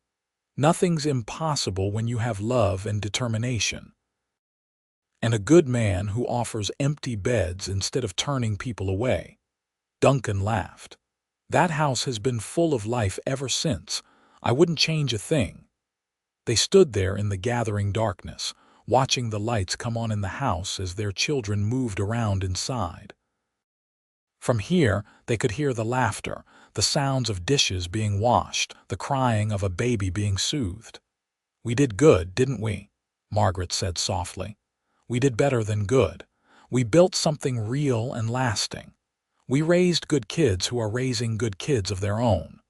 Nothing's impossible when you have love and determination. And a good man who offers empty beds instead of turning people away." Duncan laughed. "That house has been full of life ever since. I wouldn't change a thing." They stood there in the gathering darkness, watching the lights come on in the house as their children moved around inside. From here, they could hear the laughter, the sounds of dishes being washed, the crying of a baby being soothed. "We did good, didn't we?" Margaret said softly. "We did better than good. We built something real and lasting. We raised good kids who are raising good kids of their own.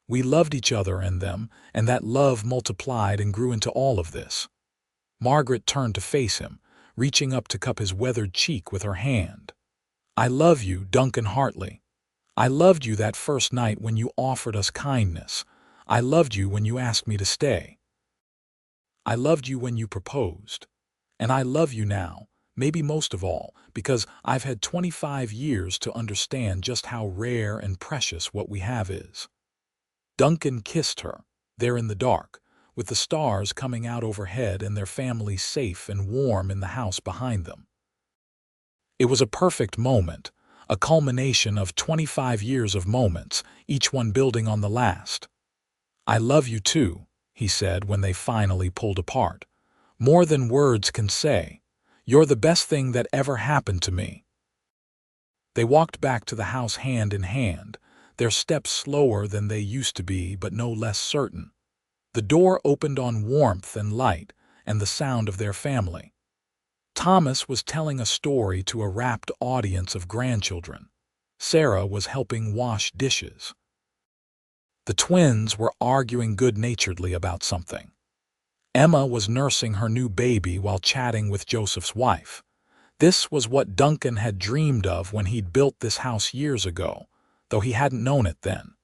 We loved each other and them, and that love multiplied and grew into all of this." Margaret turned to face him, reaching up to cup his weathered cheek with her hand. "I love you, Duncan Hartley. I loved you that first night when you offered us kindness. I loved you when you asked me to stay. I loved you when you proposed. And I love you now, maybe most of all, because I've had 25 years to understand just how rare and precious what we have is." Duncan kissed her, there in the dark, with the stars coming out overhead and their family safe and warm in the house behind them. It was a perfect moment, a culmination of 25 years of moments, each one building on the last. "I love you too," he said when they finally pulled apart. "More than words can say. You're the best thing that ever happened to me." They walked back to the house hand in hand, their steps slower than they used to be but no less certain. The door opened on warmth and light and the sound of their family. Thomas was telling a story to a rapt audience of grandchildren. Sarah was helping wash dishes. The twins were arguing good-naturedly about something. Emma was nursing her new baby while chatting with Joseph's wife. This was what Duncan had dreamed of when he'd built this house years ago, though he hadn't known it then.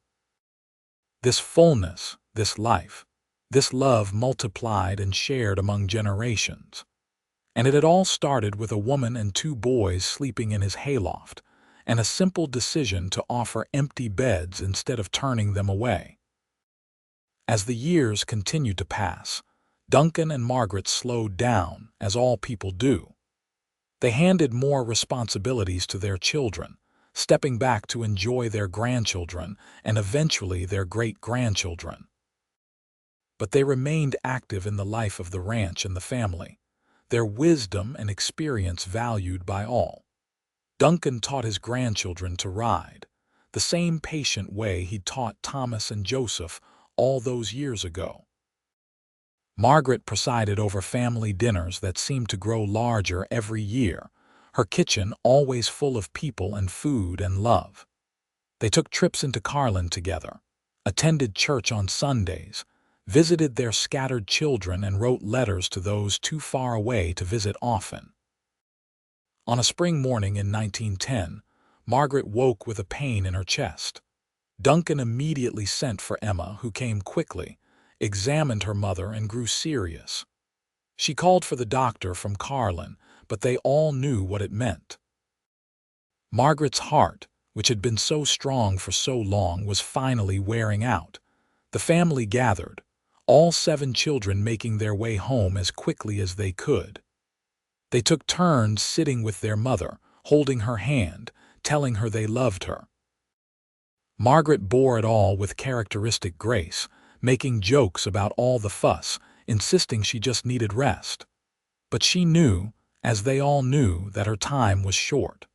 This fullness, this life, this love multiplied and shared among generations. And it had all started with a woman and 2 boys sleeping in his hayloft, and a simple decision to offer empty beds instead of turning them away. As the years continued to pass, Duncan and Margaret slowed down, as all people do. They handed more responsibilities to their children, stepping back to enjoy their grandchildren and eventually their great-grandchildren. But they remained active in the life of the ranch and the family, their wisdom and experience valued by all. Duncan taught his grandchildren to ride, the same patient way he taught Thomas and Joseph all those years ago. Margaret presided over family dinners that seemed to grow larger every year, her kitchen always full of people and food and love. They took trips into Carlin together, attended church on Sundays, visited their scattered children and wrote letters to those too far away to visit often. On a spring morning in 1910, Margaret woke with a pain in her chest. Duncan immediately sent for Emma, who came quickly, examined her mother and grew serious. She called for the doctor from Carlin, but they all knew what it meant. Margaret's heart, which had been so strong for so long, was finally wearing out. The family gathered, all 7 children making their way home as quickly as they could. They took turns sitting with their mother, holding her hand, telling her they loved her. Margaret bore it all with characteristic grace, making jokes about all the fuss, insisting she just needed rest. But she knew, as they all knew, that her time was short.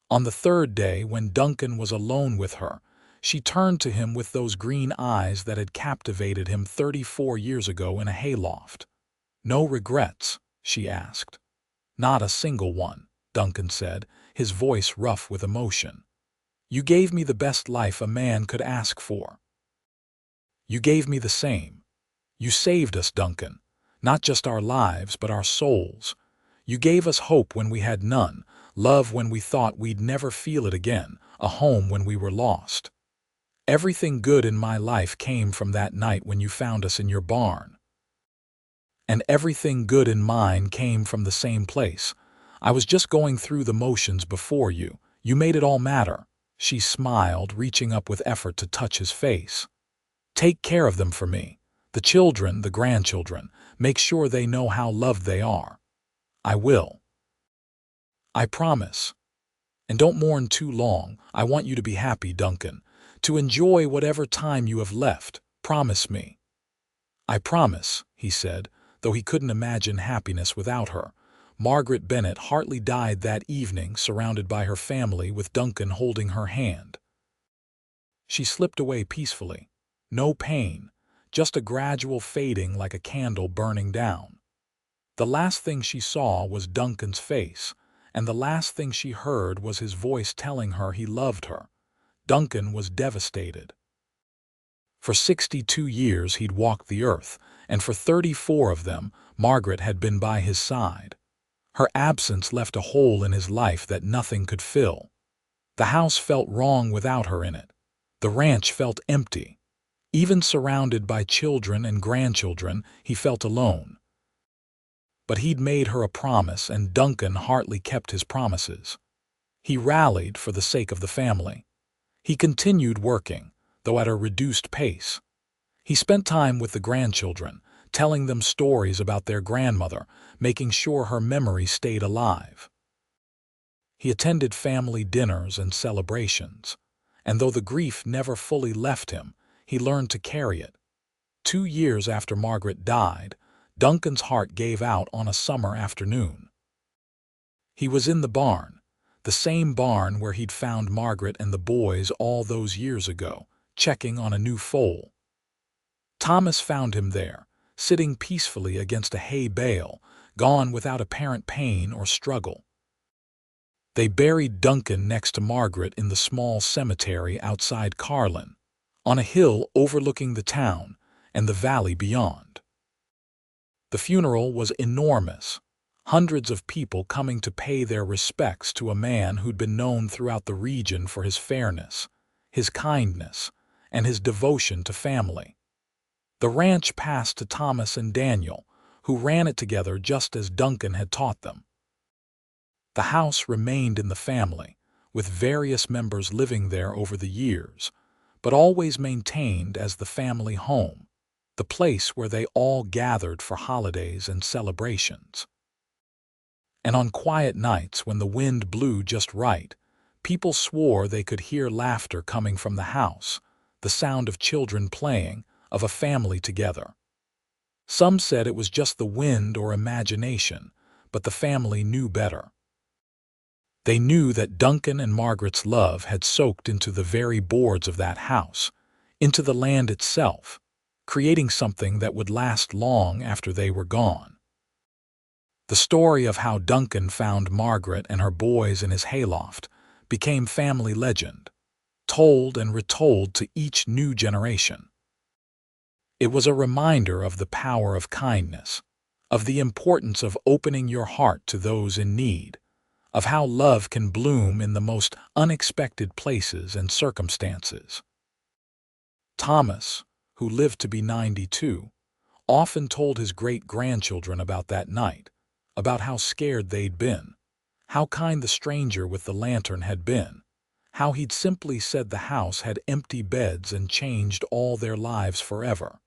On the 3rd day, when Duncan was alone with her, she turned to him with those green eyes that had captivated him 34 years ago in a hayloft. "No regrets?" she asked. "Not a single one," Duncan said, his voice rough with emotion. "You gave me the best life a man could ask for." "You gave me the same. You saved us, Duncan, not just our lives but our souls. You gave us hope when we had none, love when we thought we'd never feel it again, a home when we were lost. Everything good in my life came from that night when you found us in your barn. And everything good in mine came from the same place. I was just going through the motions before you. You made it all matter." She smiled, reaching up with effort to touch his face. "Take care of them for me. The children, the grandchildren. Make sure they know how loved they are." "I will. I promise. And don't mourn too long. I want you to be happy, Duncan. To enjoy whatever time you have left. Promise me." "I promise," he said, though he couldn't imagine happiness without her. Margaret Bennett Hartley died that evening, surrounded by her family with Duncan holding her hand. She slipped away peacefully. No pain, just a gradual fading like a candle burning down. The last thing she saw was Duncan's face, and the last thing she heard was his voice telling her he loved her. Duncan was devastated. For 62 years he'd walked the earth, and for 34 of them, Margaret had been by his side. Her absence left a hole in his life that nothing could fill. The house felt wrong without her in it. The ranch felt empty. Even surrounded by children and grandchildren, he felt alone. But he'd made her a promise, and Duncan Hartley kept his promises. He rallied for the sake of the family. He continued working, though at a reduced pace. He spent time with the grandchildren, telling them stories about their grandmother, making sure her memory stayed alive. He attended family dinners and celebrations, and though the grief never fully left him, he learned to carry it. 2 years after Margaret died, Duncan's heart gave out on a summer afternoon. He was in the barn, the same barn where he'd found Margaret and the boys all those years ago, checking on a new foal. Thomas found him there, sitting peacefully against a hay bale, gone without apparent pain or struggle. They buried Duncan next to Margaret in the small cemetery outside Carlin, on a hill overlooking the town and the valley beyond. The funeral was enormous, hundreds of people coming to pay their respects to a man who'd been known throughout the region for his fairness, his kindness, and his devotion to family. The ranch passed to Thomas and Daniel, who ran it together just as Duncan had taught them. The house remained in the family, with various members living there over the years, but always maintained as the family home, the place where they all gathered for holidays and celebrations. And on quiet nights when the wind blew just right, people swore they could hear laughter coming from the house, the sound of children playing, of a family together. Some said it was just the wind or imagination, but the family knew better. They knew that Duncan and Margaret's love had soaked into the very boards of that house, into the land itself, creating something that would last long after they were gone. The story of how Duncan found Margaret and her boys in his hayloft became family legend, told and retold to each new generation. It was a reminder of the power of kindness, of the importance of opening your heart to those in need, of how love can bloom in the most unexpected places and circumstances. Thomas, who lived to be 92, often told his great-grandchildren about that night, about how scared they'd been, how kind the stranger with the lantern had been, how he'd simply said the house had empty beds and changed all their lives forever.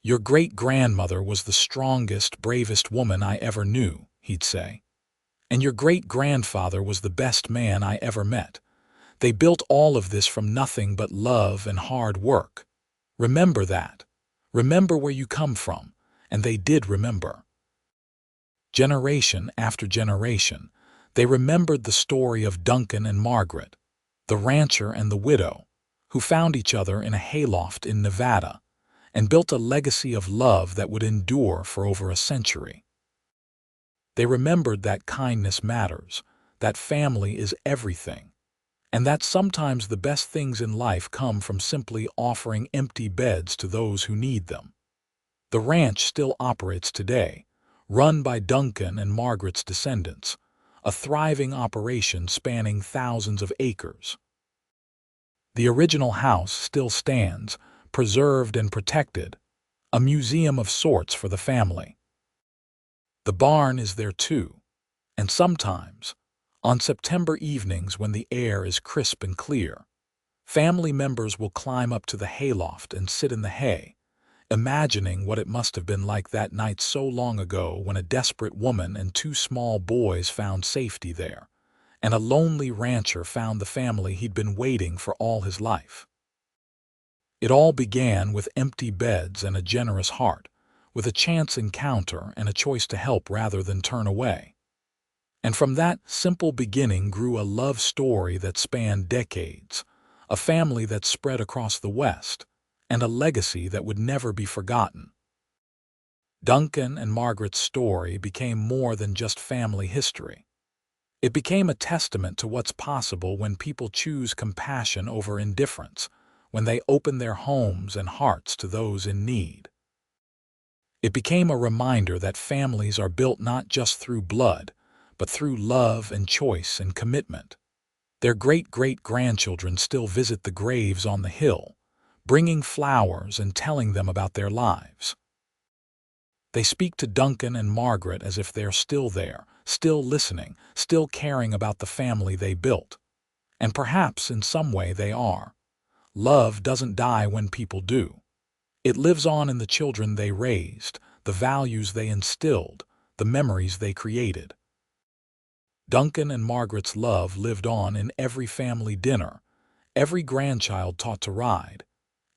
"Your great-grandmother was the strongest, bravest woman I ever knew," he'd say. "And your great-grandfather was the best man I ever met. They built all of this from nothing but love and hard work. Remember that. Remember where you come from." And they did remember. Generation after generation, they remembered the story of Duncan and Margaret, the rancher and the widow, who found each other in a hayloft in Nevada and built a legacy of love that would endure for over a century. They remembered that kindness matters, that family is everything, and that sometimes the best things in life come from simply offering empty beds to those who need them. The ranch still operates today, run by Duncan and Margaret's descendants, a thriving operation spanning thousands of acres. The original house still stands, preserved and protected, a museum of sorts for the family. The barn is there too, and sometimes, on September evenings when the air is crisp and clear, family members will climb up to the hayloft and sit in the hay, imagining what it must have been like that night so long ago when a desperate woman and 2 small boys found safety there, and a lonely rancher found the family he'd been waiting for all his life. It all began with empty beds and a generous heart, with a chance encounter and a choice to help rather than turn away. And from that simple beginning grew a love story that spanned decades, a family that spread across the West, and a legacy that would never be forgotten. Duncan and Margaret's story became more than just family history. It became a testament to what's possible when people choose compassion over indifference, when they open their homes and hearts to those in need. It became a reminder that families are built not just through blood, but through love and choice and commitment. Their great-great-grandchildren still visit the graves on the hill, bringing flowers and telling them about their lives. They speak to Duncan and Margaret as if they're still there, still listening, still caring about the family they built. And perhaps in some way they are. Love doesn't die when people do. It lives on in the children they raised, the values they instilled, the memories they created. Duncan and Margaret's love lived on in every family dinner, every grandchild taught to ride,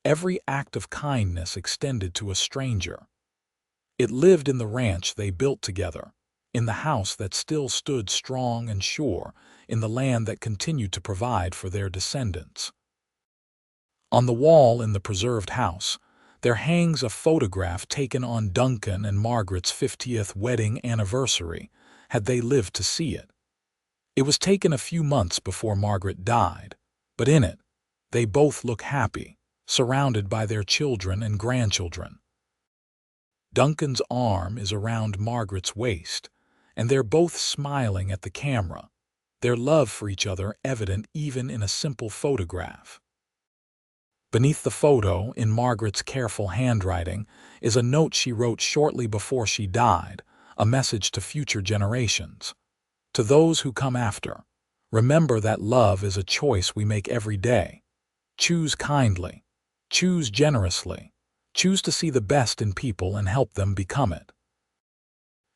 every act of kindness extended to a stranger. It lived in the ranch they built together, in the house that still stood strong and sure, in the land that continued to provide for their descendants. On the wall in the preserved house, there hangs a photograph taken on Duncan and Margaret's 50th wedding anniversary, had they lived to see it. It was taken a few months before Margaret died, but in it, they both look happy, surrounded by their children and grandchildren. Duncan's arm is around Margaret's waist, and they're both smiling at the camera, their love for each other evident even in a simple photograph. Beneath the photo, in Margaret's careful handwriting, is a note she wrote shortly before she died, a message to future generations. To those who come after, remember that love is a choice we make every day. Choose kindly, choose generously, choose to see the best in people and help them become it.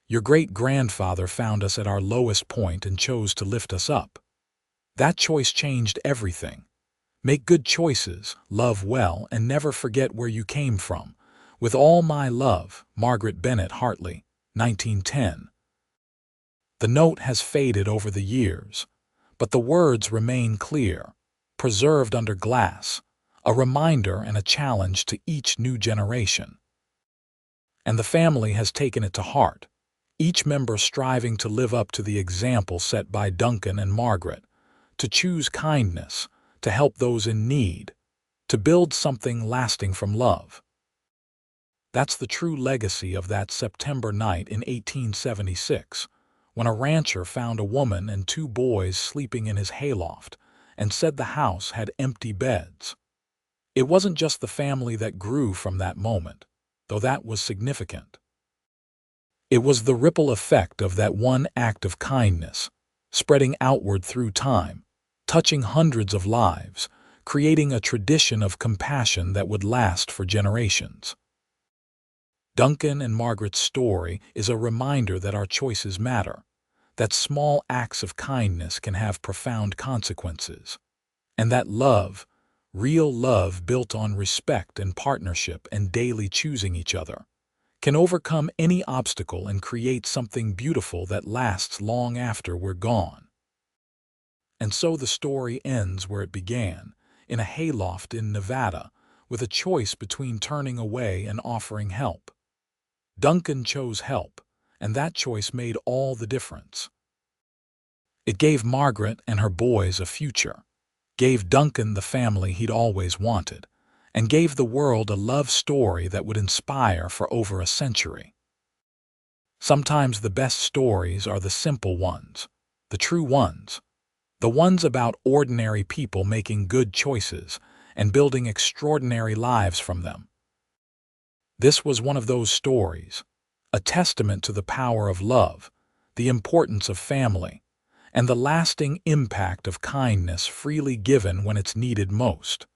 Your great-grandfather found us at our lowest point and chose to lift us up. That choice changed everything. Make good choices, love well, and never forget where you came from. With all my love, Margaret Bennett Hartley, 1910. The note has faded over the years, but the words remain clear, preserved under glass, a reminder and a challenge to each new generation. And the family has taken it to heart, each member striving to live up to the example set by Duncan and Margaret, to choose kindness, to help those in need, to build something lasting from love. That's the true legacy of that September night in 1876, when a rancher found a woman and 2 boys sleeping in his hayloft and said the house had empty beds. It wasn't just the family that grew from that moment, though that was significant. It was the ripple effect of that one act of kindness, spreading outward through time, touching hundreds of lives, creating a tradition of compassion that would last for generations. Duncan and Margaret's story is a reminder that our choices matter, that small acts of kindness can have profound consequences, and that love, real love built on respect and partnership and daily choosing each other, can overcome any obstacle and create something beautiful that lasts long after we're gone. And so the story ends where it began, in a hayloft in Nevada, with a choice between turning away and offering help. Duncan chose help, and that choice made all the difference. It gave Margaret and her boys a future, gave Duncan the family he'd always wanted, and gave the world a love story that would inspire for over a century. Sometimes the best stories are the simple ones, the true ones, the ones about ordinary people making good choices and building extraordinary lives from them. This was one of those stories, a testament to the power of love, the importance of family, and the lasting impact of kindness freely given when it's needed most.